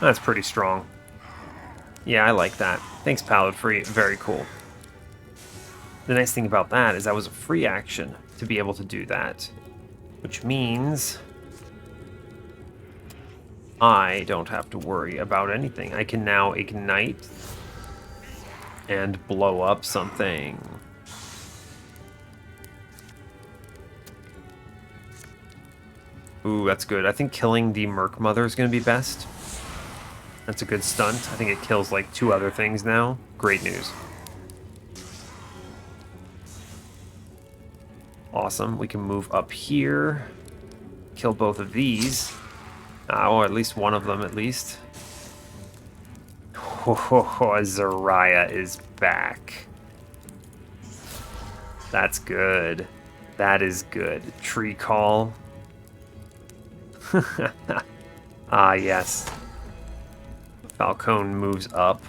[SPEAKER 1] That's pretty strong. Yeah, I like that. Thanks, Payllands. Very cool. The nice thing about that is that was a free action to be able to do that. Which means I don't have to worry about anything. I can now ignite and blow up something. Ooh, that's good. I think killing the Merc Mother is going to be best. That's a good stunt. I think it kills like 2 other things now. Great news. Awesome. We can move up here. Kill both of these. Or at least one of them, at least. Zariah is back. That's good. That is good. Tree call. Ah, yes. Falcone moves up.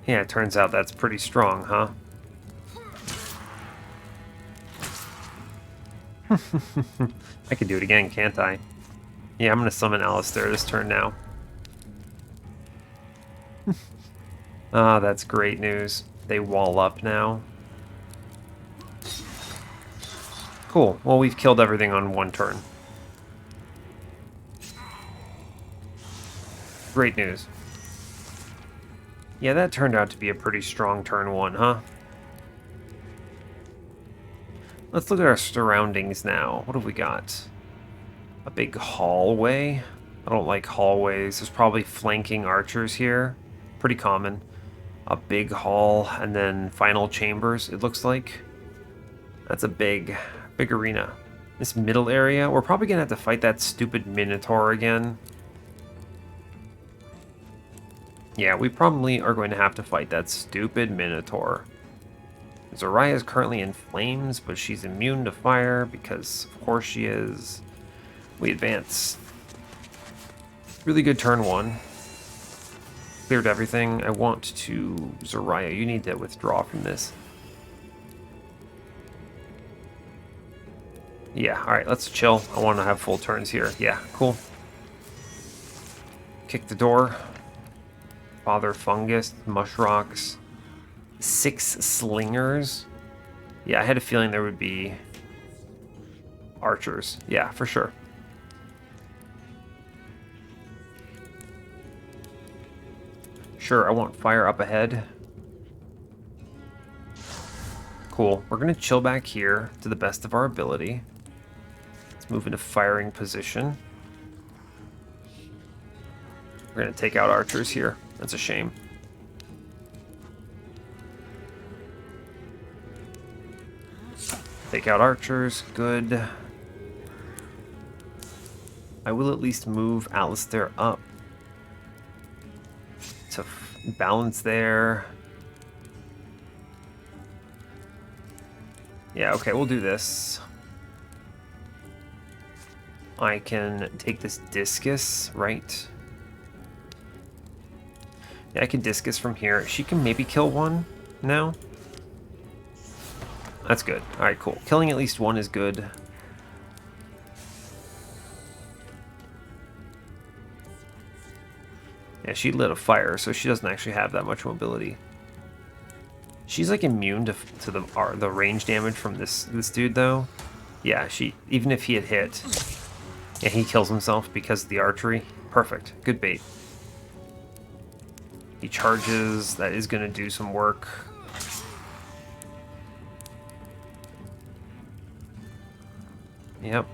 [SPEAKER 1] Yeah, it turns out that's pretty strong, huh? I can do it again, can't I? Yeah, I'm gonna summon Alistair this turn now. Ah, that's great news. They wall up now. Cool. Well, we've killed everything on one turn. Great news. Yeah, that turned out to be a pretty strong turn one, huh? Let's look at our surroundings now. What have we got? A big hallway. I don't like hallways. There's probably flanking archers here. Pretty common. A big hall, and then final chambers, it looks like. That's a big arena. This middle area, we're probably gonna have to fight that stupid Minotaur again. Yeah, we probably are going to have to fight that stupid Minotaur. Zoraya is currently in flames, but she's immune to fire because, of course, she is. We advance. Really good turn one. Cleared everything. I want to... Zoraya, you need to withdraw from this. Yeah, alright, let's chill. I want to have full turns here. Yeah, cool. Kick the door. Father Fungus, Mushrocks. 6 slingers. Yeah, I had a feeling there would be archers. Yeah, for sure. Sure, I want fire up ahead. Cool. We're going to chill back here to the best of our ability. Let's move into firing position. We're going to take out archers here. That's a shame. Take out archers. Good. I will at least move Alistair up to balance there. Yeah, okay, we'll do this. I can take this discus, right? Yeah, I can discus from here. She can maybe kill one now. That's good. Alright, cool. Killing at least one is good. Yeah, she lit a fire, so she doesn't actually have that much mobility. She's like immune to the range damage from this dude though. Yeah, even if he had hit, yeah, he kills himself because of the archery. Perfect. Good bait. He charges. That is going to do some work. Yep.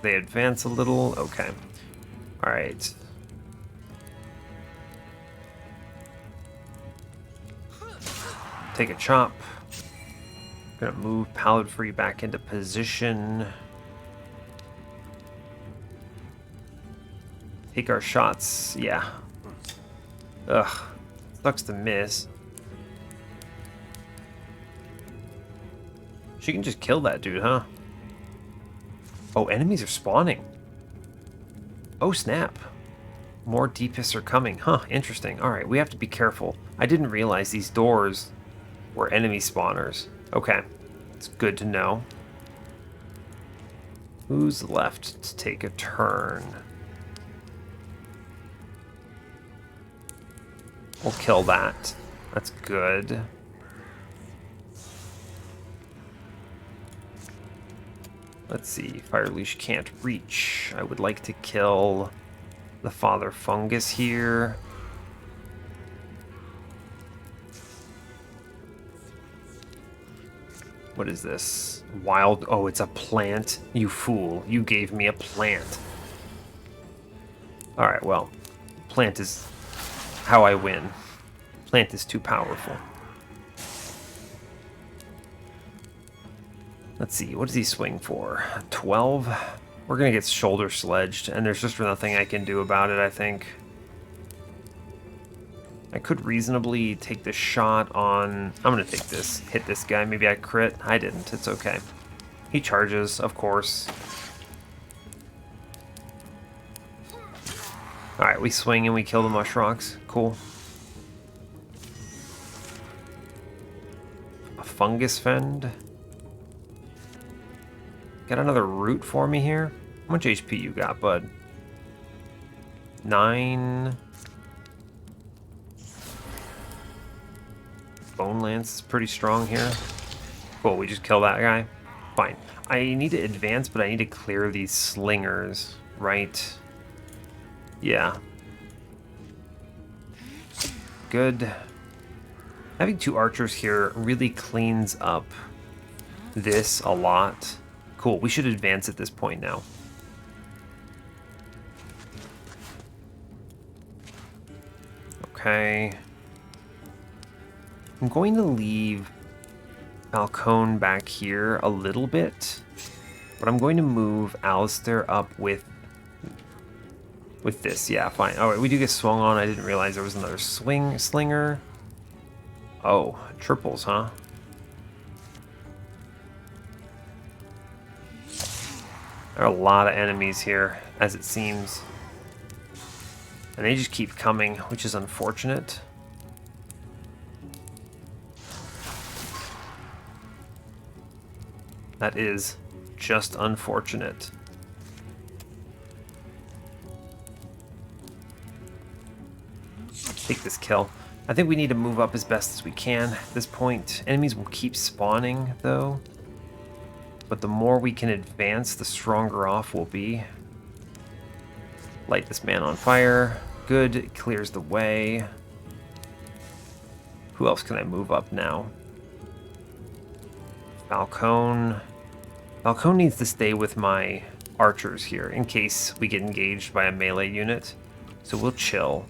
[SPEAKER 1] They advance a little. Okay. All right. Take a chop. Gonna move Pallid Free back into position. Take our shots. Yeah. Ugh. Sucks to miss. She can just kill that dude, huh? Oh, enemies are spawning. Oh, snap. More Deepists are coming. Huh, interesting. Alright, we have to be careful. I didn't realize these doors were enemy spawners. Okay, it's good to know. Who's left to take a turn? We'll kill that. That's good. Let's see. Fire Leash can't reach. I would like to kill the Father Fungus here. What is this? Wild... Oh, it's a plant. You fool. You gave me a plant. Alright, well. Plant is how I win. Plant is too powerful. Let's see. What does he swing for? 12? We're going to get shoulder sledged, and there's just nothing I can do about it, I think. I could reasonably take the shot on... I'm going to take this, hit this guy. Maybe I crit. I didn't. It's okay. He charges, of course. Alright, we swing and we kill the Mushrocks. Cool. A Fungus Fend. Got another root for me here? How much HP you got, bud? 9... Bone Lance is pretty strong here. Cool, we just kill that guy. Fine. I need to advance, but I need to clear these slingers, right? Yeah. Good. Having 2 archers here really cleans up this a lot. Cool, we should advance at this point now. Okay. I'm going to leave Falcone back here a little bit, but I'm going to move Alistair up with this. Yeah, fine. All right, we do get swung on. I didn't realize there was another slinger. Oh, triples, huh? There are a lot of enemies here, as it seems. And they just keep coming, which is unfortunate. That is just unfortunate. Take this kill. I think we need to move up as best as we can at this point. Enemies will keep spawning, though. But the more we can advance, the stronger off we'll be. Light this man on fire. Good, it clears the way. Who else can I move up now? Falcone. Falcone needs to stay with my archers here in case we get engaged by a melee unit. So we'll chill.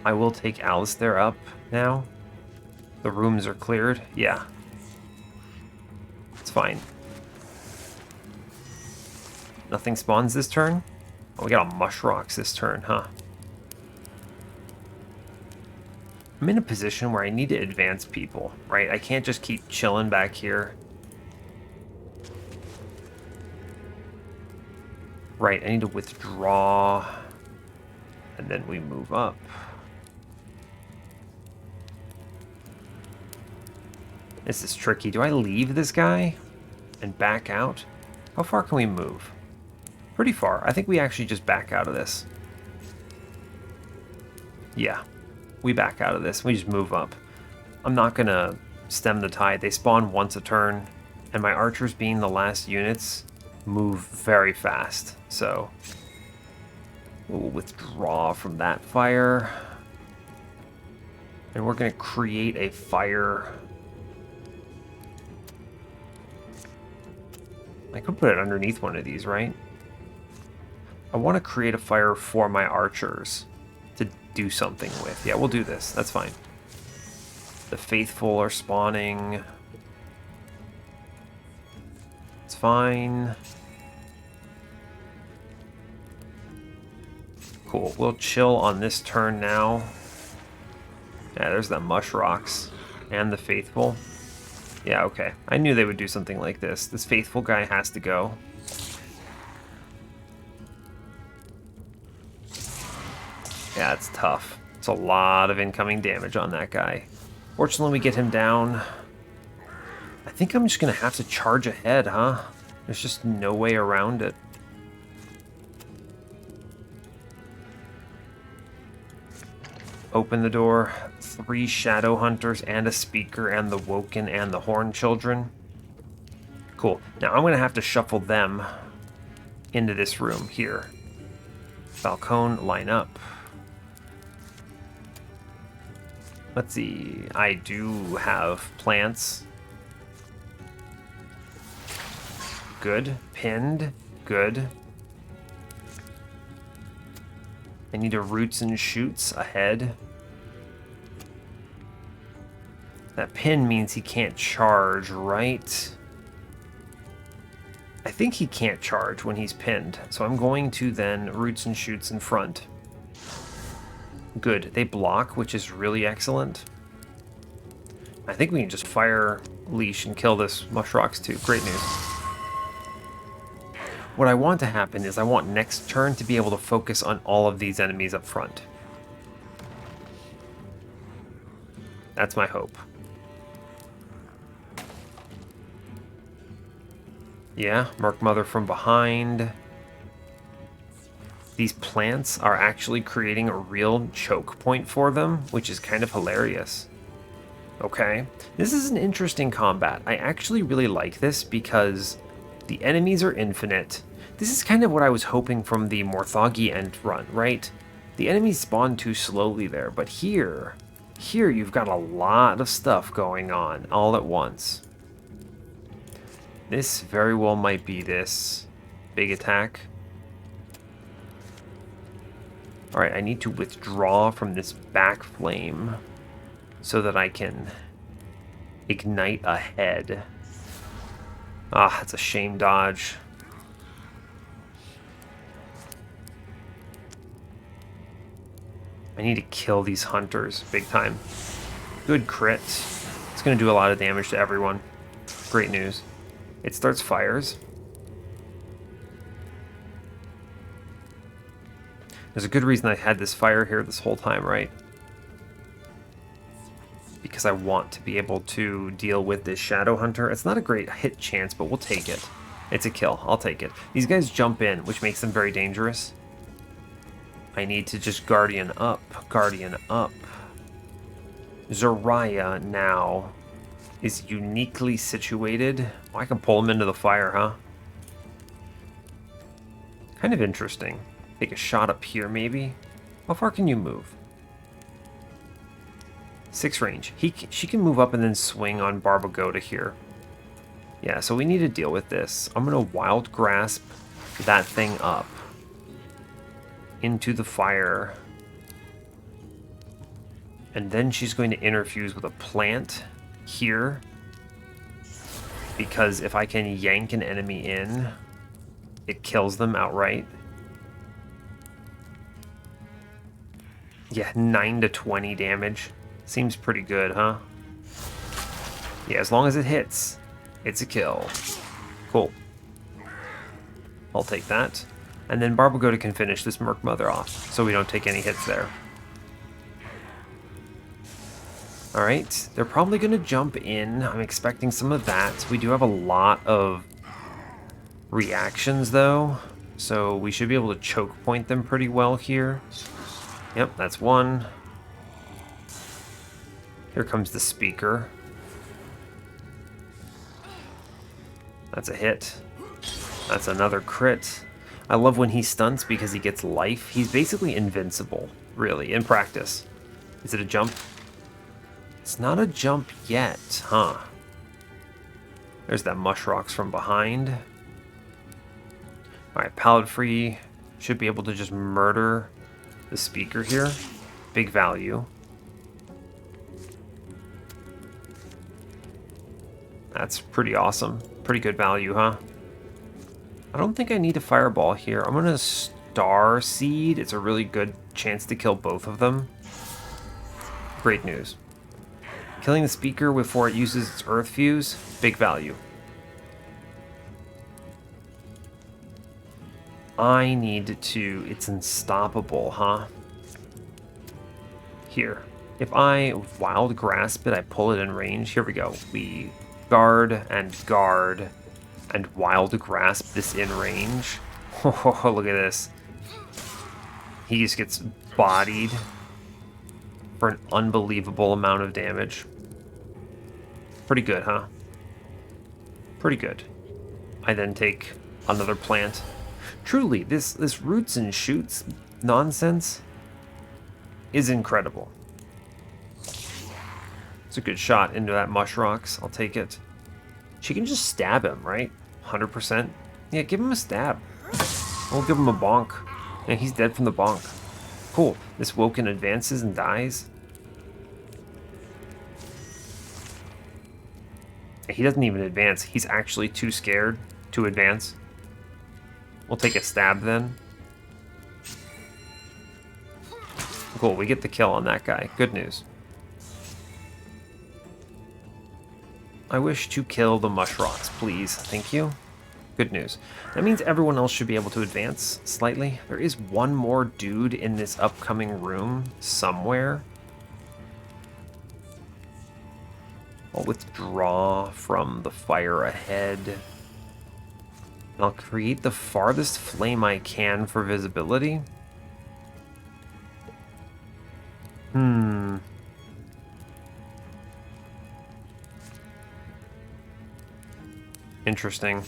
[SPEAKER 1] I will take Alistair up now. The rooms are cleared. Yeah. It's fine. Nothing spawns this turn? Oh, we got a Mushrocks this turn, huh? I'm in a position where I need to advance people, right? I can't just keep chilling back here. Right, I need to withdraw. And then we move up. This is tricky. Do I leave this guy and back out? How far can we move? Pretty far. I think we actually just back out of this. Yeah. We back out of this. We just move up. I'm not going to stem the tide. They spawn once a turn, and my archers, being the last units, move very fast. So we'll withdraw from that fire. And we're going to create a fire. I could put it underneath one of these, right? I want to create a fire for my archers to do something with. Yeah, we'll do this. That's fine. The faithful are spawning. It's fine. Cool. We'll chill on this turn now. Yeah, there's the Mushrocks and the faithful. Yeah, okay. I knew they would do something like this. This faithful guy has to go. Yeah, it's tough. It's a lot of incoming damage on that guy. Fortunately, we get him down. I think I'm just going to have to charge ahead, huh? There's just no way around it. Open the door. 3 Shadow Hunters and a Speaker and the Woken and the Horn Children. Cool. Now I'm going to have to shuffle them into this room here. Falcone, line up. Let's see. I do have plants. Good. Pinned. Good. I need a roots and shoots ahead. That pin means he can't charge, right? I think he can't charge when he's pinned, so I'm going to then roots and shoots in front. Good. They block, which is really excellent. I think we can just fire Leash and kill this Mushrox too. Great news. What I want to happen is I want next turn to be able to focus on all of these enemies up front. That's my hope. Yeah, Merc Mother from behind. These plants are actually creating a real choke point for them, which is kind of hilarious. Okay, this is an interesting combat. I actually really like this because the enemies are infinite. This is kind of what I was hoping from the Morthagi end run, right? The enemies spawn too slowly there, but here you've got a lot of stuff going on all at once. This very well might be this big attack. Alright, I need to withdraw from this back flame so that I can ignite ahead. Ah, that's a shame dodge. I need to kill these hunters big time. Good crit. It's going to do a lot of damage to everyone. Great news. It starts fires. There's a good reason I had this fire here this whole time, right? Because I want to be able to deal with this Shadow Hunter. It's not a great hit chance, but we'll take it. It's a kill. I'll take it. These guys jump in, which makes them very dangerous. I need to just Guardian up. Guardian up. Zariah now is uniquely situated. Oh, I can pull him into the fire, huh? Kind of interesting. Take a shot up here, maybe. How far can you move? 6 range. She can move up and then swing on Barbagoda here. Yeah, so we need to deal with this. I'm going to Wild Grasp that thing up into the fire. And then she's going to interfuse with a plant here. Because if I can yank an enemy in, it kills them outright. Yeah, 9 to 20 damage. Seems pretty good, huh? Yeah, as long as it hits, it's a kill. Cool. I'll take that. And then Barbagoda can finish this Merc Mother off, so we don't take any hits there. Alright, they're probably going to jump in. I'm expecting some of that. We do have a lot of reactions, though, so we should be able to choke point them pretty well here. Yep, that's one. Here comes the speaker. That's a hit. That's another crit. I love when he stunts because he gets life. He's basically invincible, really, in practice. Is it a jump? It's not a jump yet, huh? There's that Mushrox from behind. Alright, Pallid Free should be able to just murder the speaker here. Big value. That's pretty awesome. Pretty good value, huh? I don't think I need a fireball here. I'm gonna Star Seed. It's a really good chance to kill both of them. Great news. Killing the speaker before it uses its Earth Fuse, big value. I need to... It's unstoppable, huh? Here. If I Wild Grasp it, I pull it in range. Here we go. We guard and Wild Grasp this in range. Oh, look at this. He just gets bodied for an unbelievable amount of damage. Pretty good, huh? Pretty good. I then take another plant. Truly, this roots and shoots nonsense is incredible. It's a good shot into that Mushrox. I'll take it. She can just stab him, right? 100%. Yeah, give him a stab. We'll give him a bonk. Yeah, he's dead from the bonk. Cool. This Woken advances and dies. He doesn't even advance. He's actually too scared to advance. We'll take a stab then. Cool, we get the kill on that guy. Good news. I wish to kill the mush rocks, please. Thank you. Good news. That means everyone else should be able to advance slightly. There is one more dude in this upcoming room somewhere. I'll withdraw from the fire ahead. And I'll create the farthest flame I can for visibility. Interesting.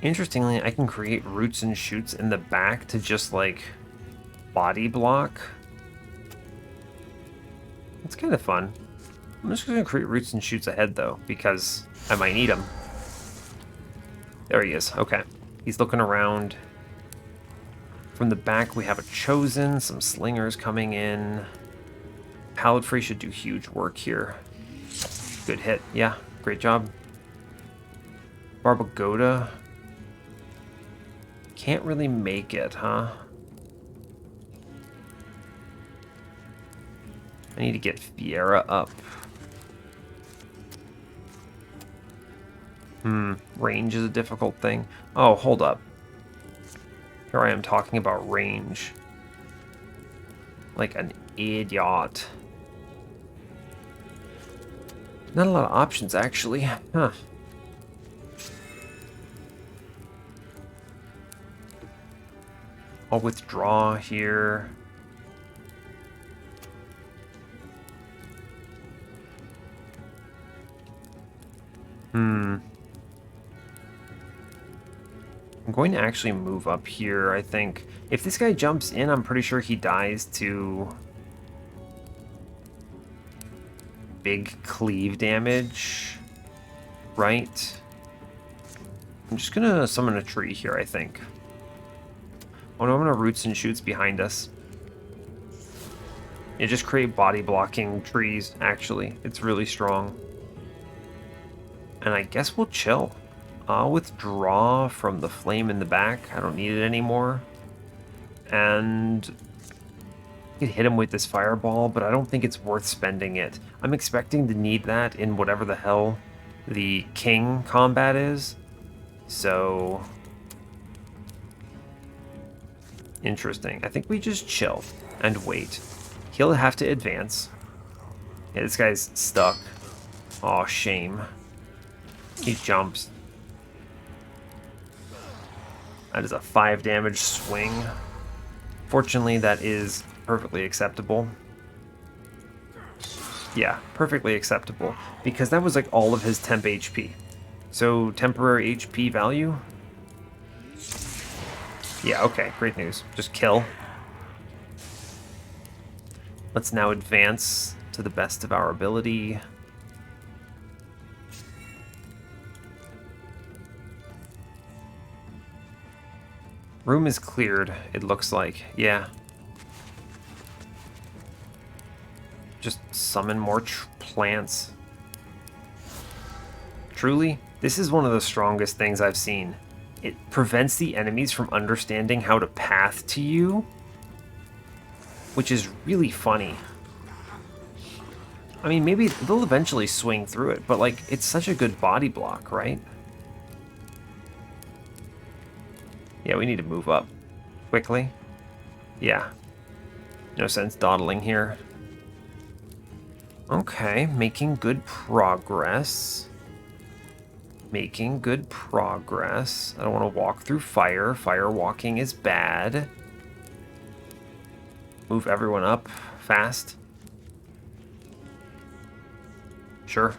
[SPEAKER 1] Interestingly, I can create roots and shoots in the back to just, like, body block. It's kind of fun. I'm just going to create roots and shoots ahead, though, because I might need them. There he is. Okay. He's looking around. From the back, we have a Chosen, some Slingers coming in. Paladfrey should do huge work here. Good hit. Yeah, great job. Barbagoda. Can't really make it, huh? I need to get Fiera up. Range is a difficult thing. Oh, hold up. Here I am talking about range. Like an idiot. Not a lot of options, actually. Huh. I'll withdraw here. I'm going to actually move up here, I think. If this guy jumps in, I'm pretty sure he dies to big cleave damage, right? I'm just gonna summon a tree here, I think. Oh no, I'm gonna roots and shoots behind us. You just create body blocking trees, actually. It's really strong. And I guess we'll chill. I'll withdraw from the flame in the back. I don't need it anymore. And I could hit him with this fireball, but I don't think it's worth spending it. I'm expecting to need that in whatever the hell the king combat is. So interesting. I think we just chill and wait. He'll have to advance. Yeah, this guy's stuck. Aw, shame. He jumps. That is a 5 damage swing. Fortunately, that is perfectly acceptable. Yeah, perfectly acceptable. Because that was like all of his temp HP. So, temporary HP value? Yeah, okay, great news. Just kill. Let's now advance to the best of our ability. Room is cleared, it looks like. Yeah. Just summon more plants. Truly, this is one of the strongest things I've seen. It prevents the enemies from understanding how to path to you, which is really funny. I mean, maybe they'll eventually swing through it, but like, it's such a good body block, right? Yeah, we need to move up quickly. Yeah. No sense dawdling here. Okay, making good progress. Making good progress. I don't want to walk through fire. Fire walking is bad. Move everyone up fast. Sure.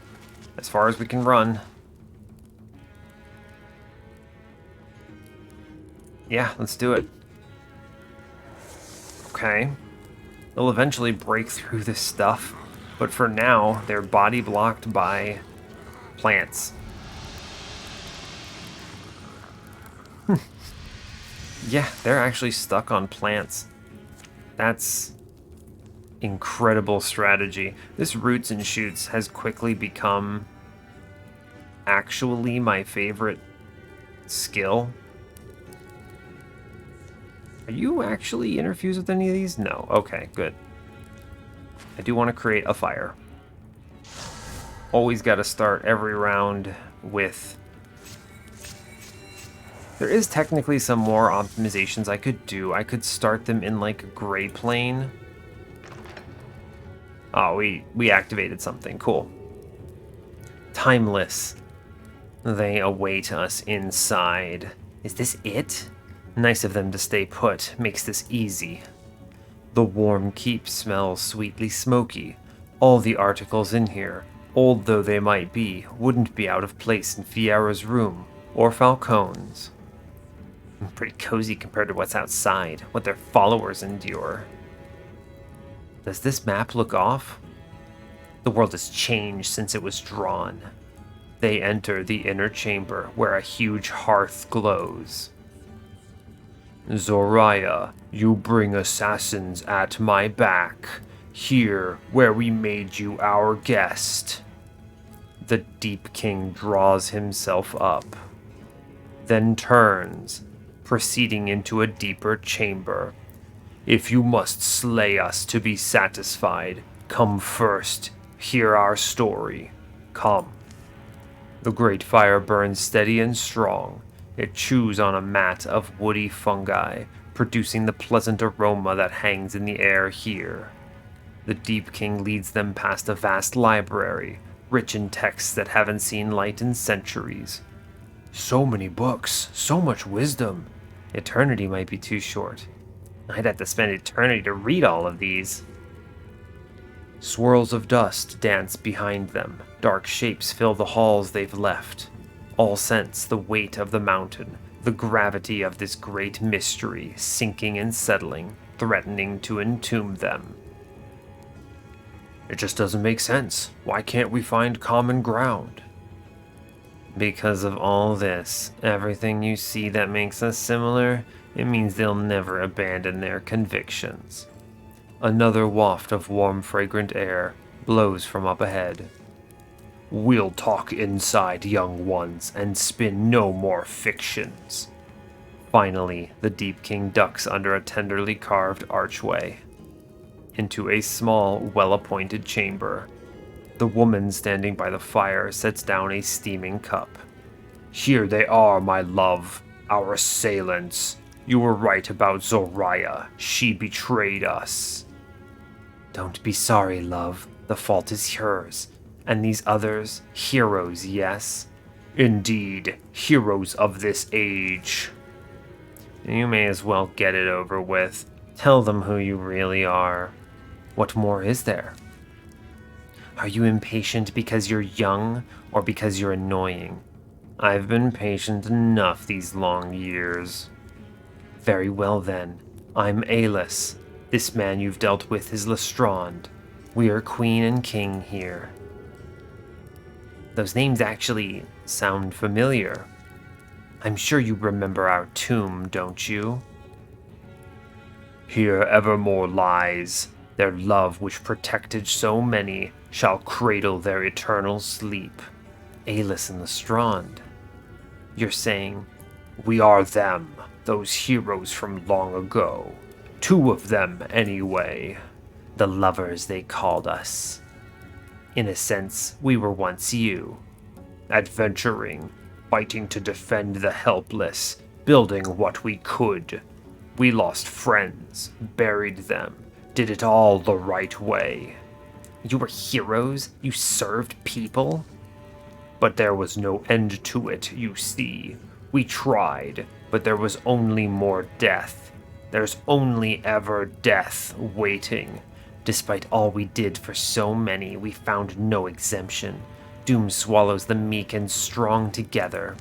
[SPEAKER 1] As far as we can run. Yeah, let's do it. Okay. They'll eventually break through this stuff, but for now, they're body blocked by plants. Yeah, they're actually stuck on plants. That's incredible strategy. This roots and shoots has quickly become actually my favorite skill. Are you actually interfused with any of these? No. Okay, good. I do want to create a fire. Always got to start every round with... There is technically some more optimizations I could do. I could start them in, like, a gray plane. Oh, we activated something. Cool. Timeless. They await us inside. Is this it? Nice of them to stay put. Makes this easy. The warm keep smells sweetly smoky. All the articles in here, old though they might be, wouldn't be out of place in Fiera's room, or Falcone's. Pretty cozy compared to what's outside, what their followers endure. Does this map look off? The world has changed since it was drawn. They enter the inner chamber, where a huge hearth glows. Zoraya, you bring assassins at my back, here where we made you our guest. The Deep King draws himself up, then turns, proceeding into a deeper chamber. If you must slay us to be satisfied, come first, hear our story. Come. The great fire burns steady and strong. It chews on a mat of woody fungi, producing the pleasant aroma that hangs in the air here. The Deep King leads them past a vast library, rich in texts that haven't seen light in centuries. So many books, so much wisdom. Eternity might be too short. I'd have to spend eternity to read all of these. Swirls of dust dance behind them. Dark shapes fill the halls they've left. All sense the weight of the mountain, the gravity of this great mystery, sinking and settling, threatening to entomb them. It just doesn't make sense. Why can't we find common ground? Because of all this, everything you see that makes us similar, it means they'll never abandon their convictions. Another waft of warm, fragrant air blows from up ahead. We'll talk inside, young ones, and spin no more fictions. Finally, the Deep King ducks under a tenderly carved archway into a small, well-appointed chamber. The woman standing by the fire sets down a steaming cup. Here they are, my love, our assailants. You were right about Zoraya. She betrayed us. Don't be sorry, love. The fault is hers. And these others, heroes, yes? Indeed, heroes of this age. You may as well get it over with. Tell them who you really are. What more is there? Are you impatient because you're young, or because you're annoying? I've been patient enough these long years. Very well then. I'm Aelus. This man you've dealt with is Lestrand. We are queen and king here. Those names actually sound familiar. I'm sure you remember our tomb, don't you? Here evermore lies. Their love which protected so many shall cradle their eternal sleep. Aelus and Lestrand. You're saying, we are them, those heroes from long ago. 2 of them, anyway. The lovers they called us. In a sense, we were once you. Adventuring, fighting to defend the helpless, building what we could. We lost friends, buried them, did it all the right way. You were heroes? You served people? But there was no end to it, you see. We tried, but there was only more death. There's only ever death waiting. Despite all we did for so many, we found no exemption. Doom swallows the meek and strong together.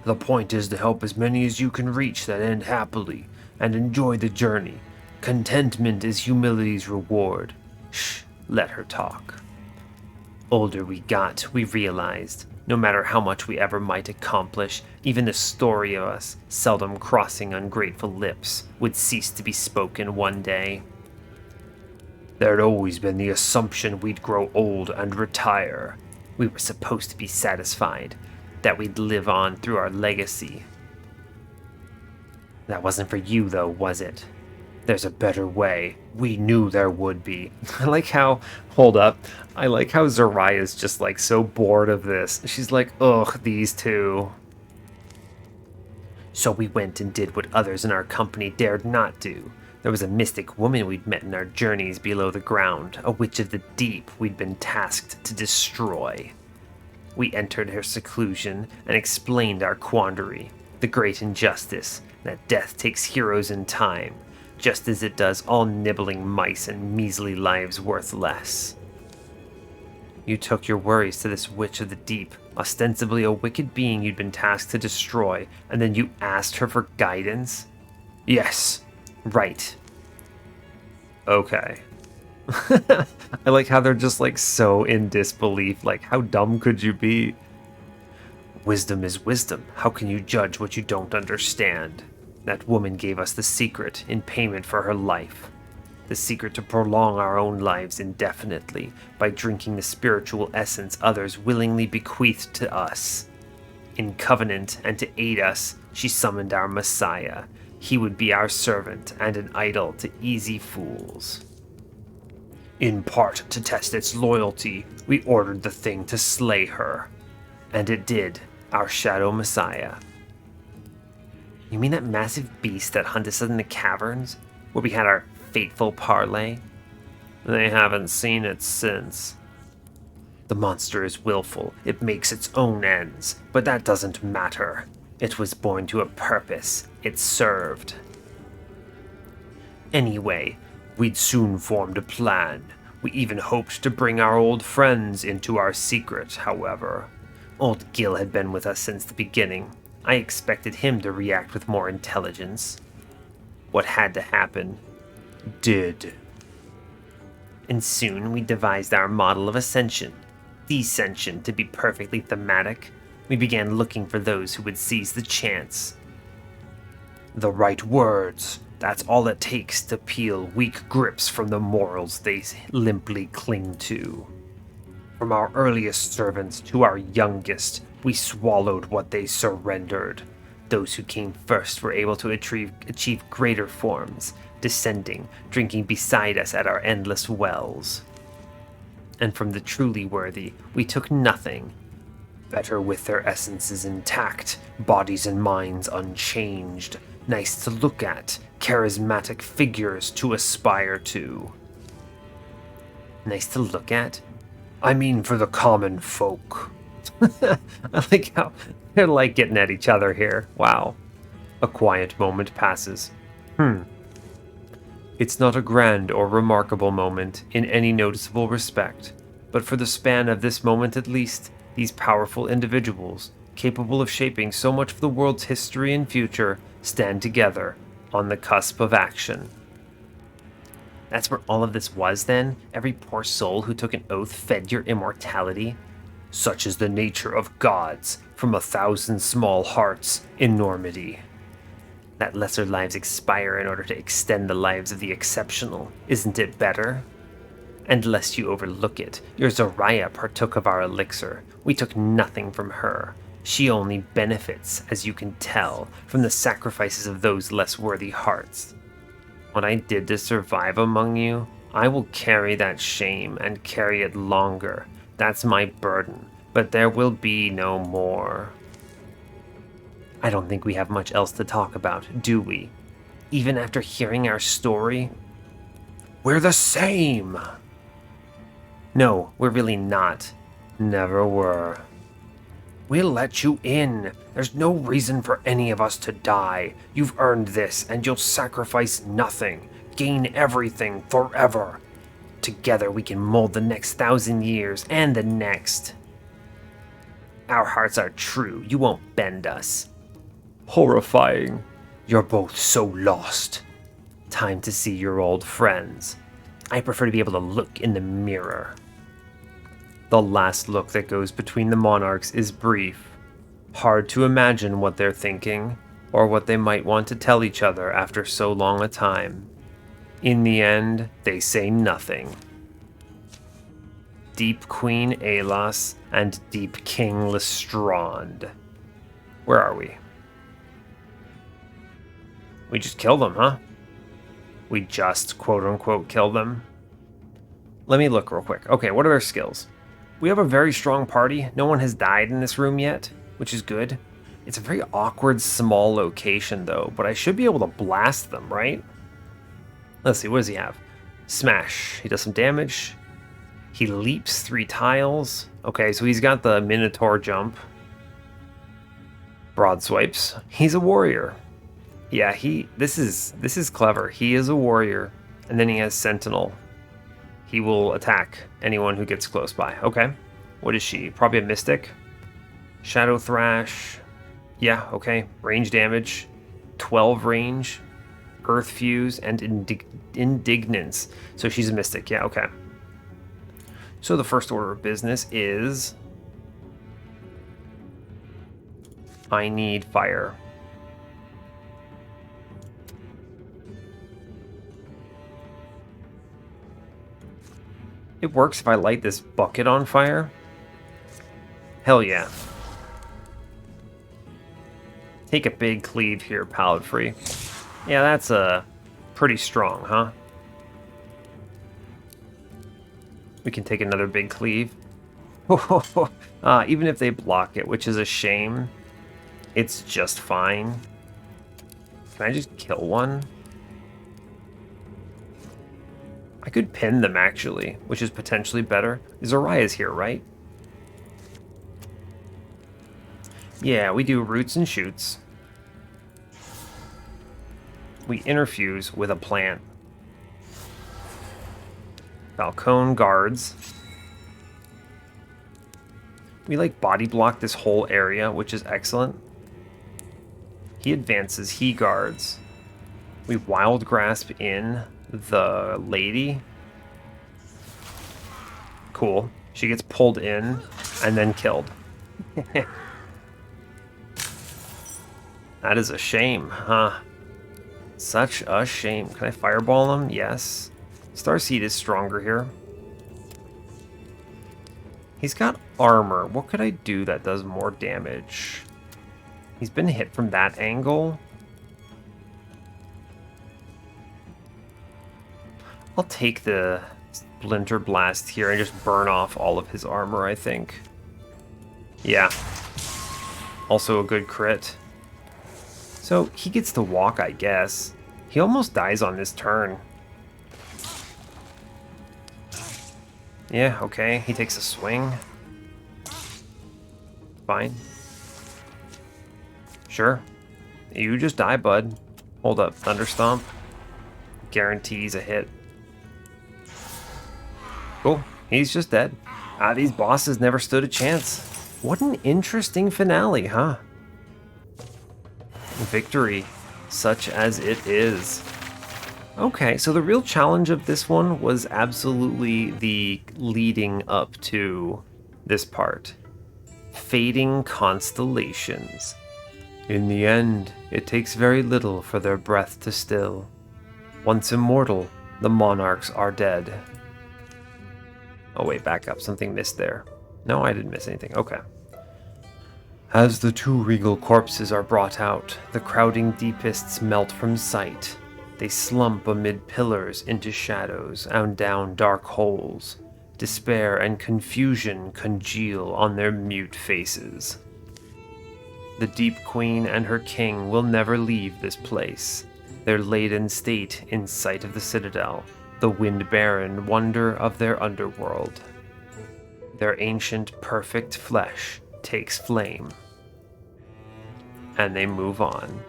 [SPEAKER 1] The point is to help as many as you can reach that end happily, and enjoy the journey. Contentment is humility's reward. Shh, let her talk. Older we got, we realized, no matter how much we ever might accomplish, even the story of us, seldom crossing ungrateful lips, would cease to be spoken one day. There'd always been the assumption we'd grow old and retire. We were supposed to be satisfied, that we'd live on through our legacy. That wasn't for you, though, was it? There's a better way. We knew there would be. I like how, hold up, I like how Zariah's just like so bored of this. She's like, ugh, these two. So we went and did what others in our company dared not do. There was a mystic woman we'd met in our journeys below the ground, a witch of the deep we'd been tasked to destroy. We entered her seclusion and explained our quandary, the great injustice that death takes heroes in time, just as it does all nibbling mice and measly lives worth less. You took your worries to this witch of the deep, ostensibly a wicked being you'd been tasked to destroy, and then you asked her for guidance? Yes, right. Okay. I like how they're just like so in disbelief, like how dumb could you be? Wisdom is wisdom. How can you judge what you don't understand? That woman gave us the secret in payment for her life. The secret to prolong our own lives indefinitely by drinking the spiritual essence others willingly bequeathed to us. In covenant and to aid us, she summoned our Messiah. He would be our servant and an idol to easy fools. In part to test its loyalty, we ordered the thing to slay her. And it did, our shadow Messiah. You mean that massive beast that hunted us in the caverns, where we had our fateful parley? They haven't seen it since. The monster is willful. It makes its own ends, but that doesn't matter. It was born to a purpose. It served. Anyway, we'd soon formed a plan. We even hoped to bring our old friends into our secret, however. Old Gil had been with us since the beginning. I expected him to react with more intelligence. What had to happen did. And soon we devised our model of ascension. Descension, to be perfectly thematic. We began looking for those who would seize the chance. The right words. That's all it takes to peel weak grips from the morals they limply cling to. From our earliest servants to our youngest, we swallowed what they surrendered. Those who came first were able to achieve greater forms, descending, drinking beside us at our endless wells. And from the truly worthy, we took nothing. Better with their essences intact, bodies and minds unchanged, nice to look at, charismatic figures to aspire to. Nice to look at? I mean for the common folk. I like how they're like getting at each other here. Wow. A quiet moment passes. It's not a grand or remarkable moment in any noticeable respect, but for the span of this moment at least, these powerful individuals, capable of shaping so much of the world's history and future, stand together on the cusp of action. That's where all of this was then? Every poor soul who took an oath fed your immortality? Such is the nature of gods, from 1,000 small hearts, enormity. That lesser lives expire in order to extend the lives of the exceptional. Isn't it better? And lest you overlook it, your Zariah partook of our elixir. We took nothing from her. She only benefits, as you can tell, from the sacrifices of those less worthy hearts. What I did to survive among you, I will carry that shame and carry it longer. That's my burden, but there will be no more. I don't think we have much else to talk about, do we? Even after hearing our story? We're the same! No, we're really not. Never were. We'll let you in. There's no reason for any of us to die. You've earned this, and you'll sacrifice nothing. Gain everything forever. Together we can mold the next 1,000 years, and the next. Our hearts are true. You won't bend us. Horrifying. You're both so lost. Time to see your old friends. I prefer to be able to look in the mirror. The last look that goes between the monarchs is brief. Hard to imagine what they're thinking, or what they might want to tell each other after so long a time. In the end, they say nothing. Deep Queen Aelas and Deep King Lestrand. Where are we? We just killed them, huh? We just, quote-unquote, killed them. Let me look real quick. Okay, what are their skills? We have a very strong party. No one has died in this room yet, which is good. It's a very awkward, small location, though, but I should be able to blast them, right? Let's see, what does he have? Smash. He does some damage. He leaps 3 tiles. Okay, so he's got the Minotaur jump. Broad swipes. He's a warrior. Yeah, this is clever. He is a warrior, and then he has Sentinel. He will attack anyone who gets close by. Okay. What is she? Probably a Mystic. Shadow Thrash. Yeah, okay. Range damage. 12 range. Earth Fuse, and Indignance. So she's a Mystic. Yeah, okay. So the first order of business is... I need fire. It works if I light this bucket on fire? Hell yeah. Take a big cleave here, pallet free. Yeah, that's pretty strong, huh? We can take another big cleave. Even if they block it, which is a shame, it's just fine. Can I just kill one? I could pin them, actually, which is potentially better. Zariah's here, right? Yeah, we do roots and shoots. We interfuse with a plant. Falcone guards. We like body block this whole area, which is excellent. He advances, he guards. We wild grasp in the lady. Cool. She gets pulled in and then killed. That is a shame, huh? Such a shame. Can I fireball him? Yes. Starseed is stronger here. He's got armor. What could I do that does more damage? He's been hit from that angle. I'll take the Splinter Blast here and just burn off all of his armor, I think. Yeah. Also a good crit. So he gets to walk, I guess. He almost dies on this turn. Yeah, okay. He takes a swing. Fine. Sure. You just die, bud. Hold up. Thunderstomp. Guarantees a hit. Cool. He's just dead. These bosses never stood a chance. What an interesting finale, huh? Victory, such as it is. Okay, so the real challenge of this one was absolutely the leading up to this part. Fading constellations. In the end, it takes very little for their breath to still. Once immortal, the monarchs are dead. Oh wait, back up. Something missed there. No, I didn't miss anything. Okay. As the 2 regal corpses are brought out, the crowding Deepists melt from sight. They slump amid pillars into shadows and down dark holes. Despair and confusion congeal on their mute faces. The Deep Queen and her king will never leave this place, their laden state in sight of the citadel, the wind-barren wonder of their underworld. Their ancient perfect flesh takes flame. And they move on.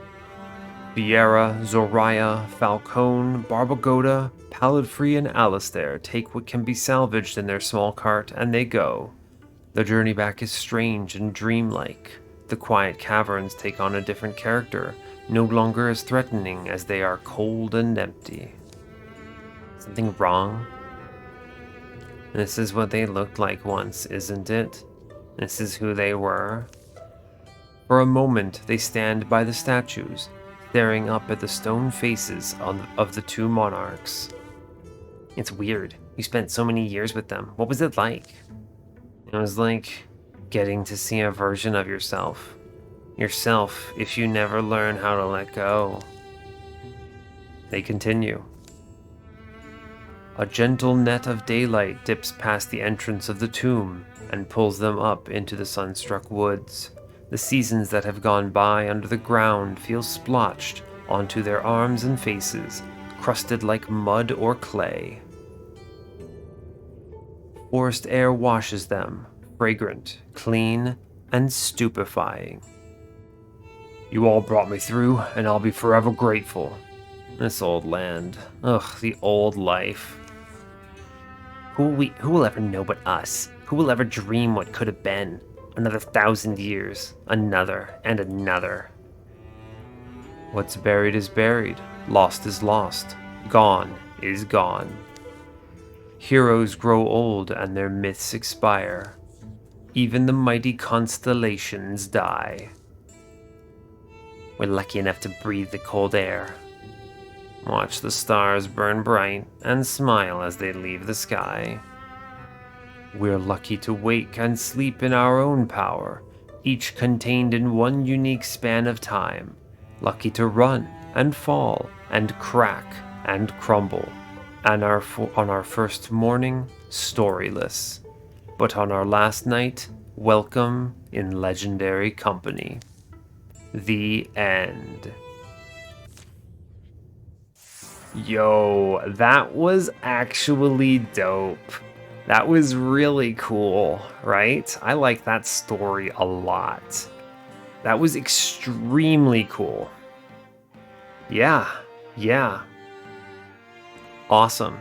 [SPEAKER 1] Viera, Zoriah, Falcone, Barbagoda, Pallidfree, and Alistair take what can be salvaged in their small cart, and they go. The journey back is strange and dreamlike. The quiet caverns take on a different character, no longer as threatening as they are cold and empty. Something wrong? This is what they looked like once, isn't it? This is who they were. For a moment, they stand by the statues, staring up at the stone faces of the 2 monarchs. It's weird. You spent so many years with them. What was it like? It was like getting to see a version of yourself. Yourself, if you never learn how to let go. They continue. A gentle net of daylight dips past the entrance of the tomb and pulls them up into the sun-struck woods. The seasons that have gone by under the ground feel splotched onto their arms and faces, crusted like mud or clay. Forest air washes them, fragrant, clean, and stupefying. You all brought me through, and I'll be forever grateful. This old land. Ugh, the old life. Who will ever know but us? Who will ever dream what could have been? Another 1,000 years. Another and another. What's buried is buried. Lost is lost. Gone is gone. Heroes grow old and their myths expire. Even the mighty constellations die. We're lucky enough to breathe the cold air. Watch the stars burn bright and smile as they leave the sky. We're lucky to wake and sleep in our own power, each contained in one unique span of time. Lucky to run and fall and crack and crumble. And on our first morning, storyless. But on our last night, welcome in legendary company. The end. Yo, that was actually dope. That was really cool, right? I like that story a lot. That was extremely cool. Yeah. Awesome.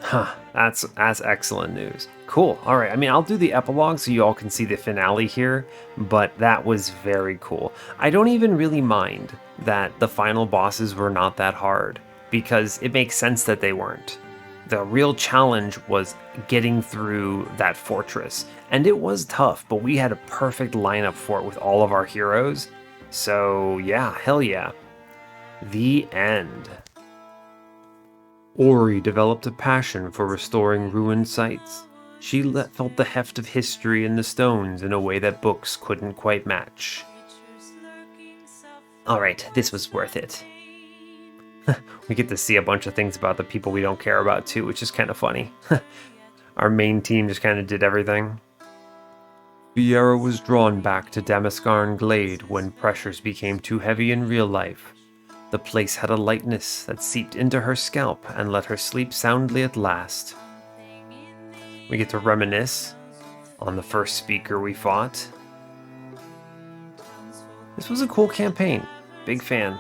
[SPEAKER 1] Huh, that's excellent news. Cool. All right. I mean, I'll do the epilogue so you all can see the finale here, but that was very cool. I don't even really mind that the final bosses were not that hard, because it makes sense that they weren't. The real challenge was getting through that fortress, and it was tough, but we had a perfect lineup for it with all of our heroes. So yeah, hell yeah. The end. Ori developed a passion for restoring ruined sites. She felt the heft of history in the stones in a way that books couldn't quite match. Alright, this was worth it. We get to see a bunch of things about the people we don't care about too, which is kind of funny. Our main team just kind of did everything. Fiera was drawn back to Damascarn Glade when pressures became too heavy in real life. The place had a lightness that seeped into her scalp and let her sleep soundly at last. We get to reminisce on the first speaker we fought. This was a cool campaign. Big fan.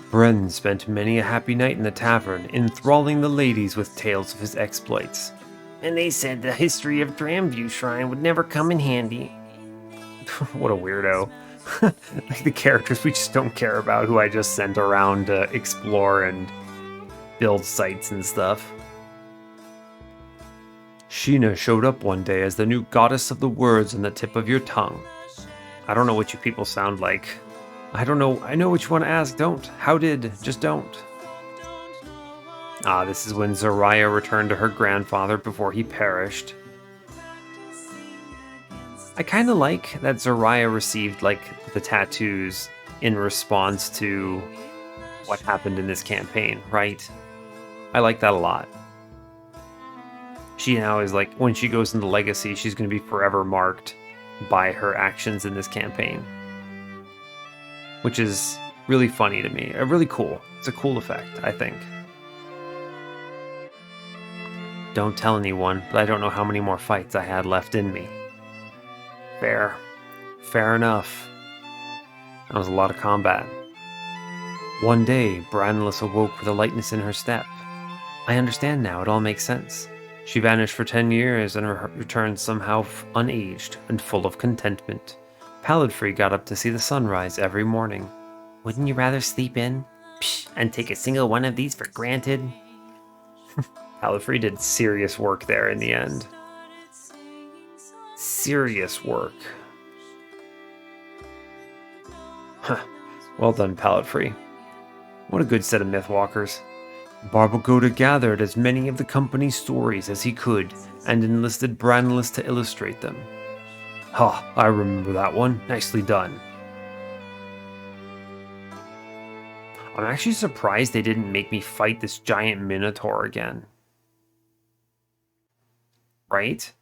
[SPEAKER 1] Bren spent many a happy night in the tavern, enthralling the ladies with tales of his exploits. And they said the history of Dramview Shrine would never come in handy. What a weirdo. Like the characters we just don't care about, who I just sent around to explore and build sites and stuff. Sheena showed up one day as the new goddess of the words on the tip of your tongue. I don't know what you people sound like. I don't know. I know what you want to ask. Don't. How did? Just don't. Ah, this is when Zariah returned to her grandfather before he perished. I kind of like that Zariah received, like, the tattoos in response to what happened in this campaign, right? I like that a lot. She now is like, when she goes into Legacy, she's going to be forever marked by her actions in this campaign. Which is really funny to me. Really cool. It's a cool effect, I think. Don't tell anyone, but I don't know how many more fights I had left in me. Fair. Fair enough. That was a lot of combat. One day, Branlis awoke with a lightness in her step. I understand now, it all makes sense. She vanished for 10 years and returned somehow unaged and full of contentment. Pallidfree got up to see the sunrise every morning. Wouldn't you rather sleep in? Psh, and take a single one of these for granted? Pallidfree did serious work there in the end. Serious work. Huh. Well done, Pallidfree. What a good set of Mythwalkers. Barbagoda gathered as many of the company's stories as he could and enlisted Branlis to illustrate them. Ha, I remember that one. Nicely done. I'm actually surprised they didn't make me fight this giant minotaur again. Right?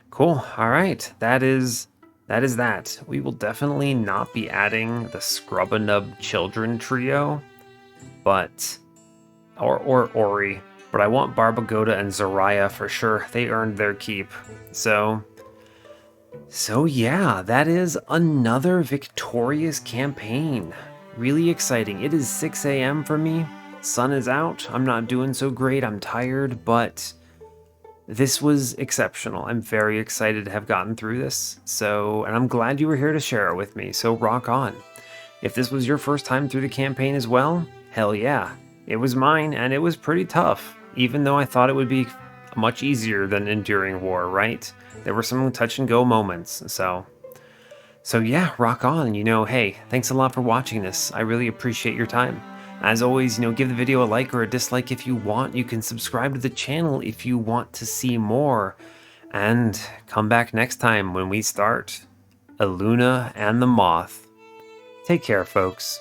[SPEAKER 1] Cool. All right. That. We will definitely not be adding the Scrub-a-Nub children trio, but or Ori, but I want Barbagoda and Zariah for sure. They earned their keep. So yeah, that is another victorious campaign. Really exciting. It is 6 a.m. for me. Sun is out. I'm not doing so great. I'm tired, but this was exceptional. I'm very excited to have gotten through this. And I'm glad you were here to share it with me. So rock on. If this was your first time through the campaign as well, hell yeah. It was mine, and it was pretty tough, even though I thought it would be much easier than Enduring War, right? There were some touch and go moments, so yeah, rock on. Hey, thanks a lot for watching this. I really appreciate your time. As always, give the video a like or a dislike if you want. You can subscribe to the channel if you want to see more. And come back next time when we start Eluna and the Moth. Take care, folks.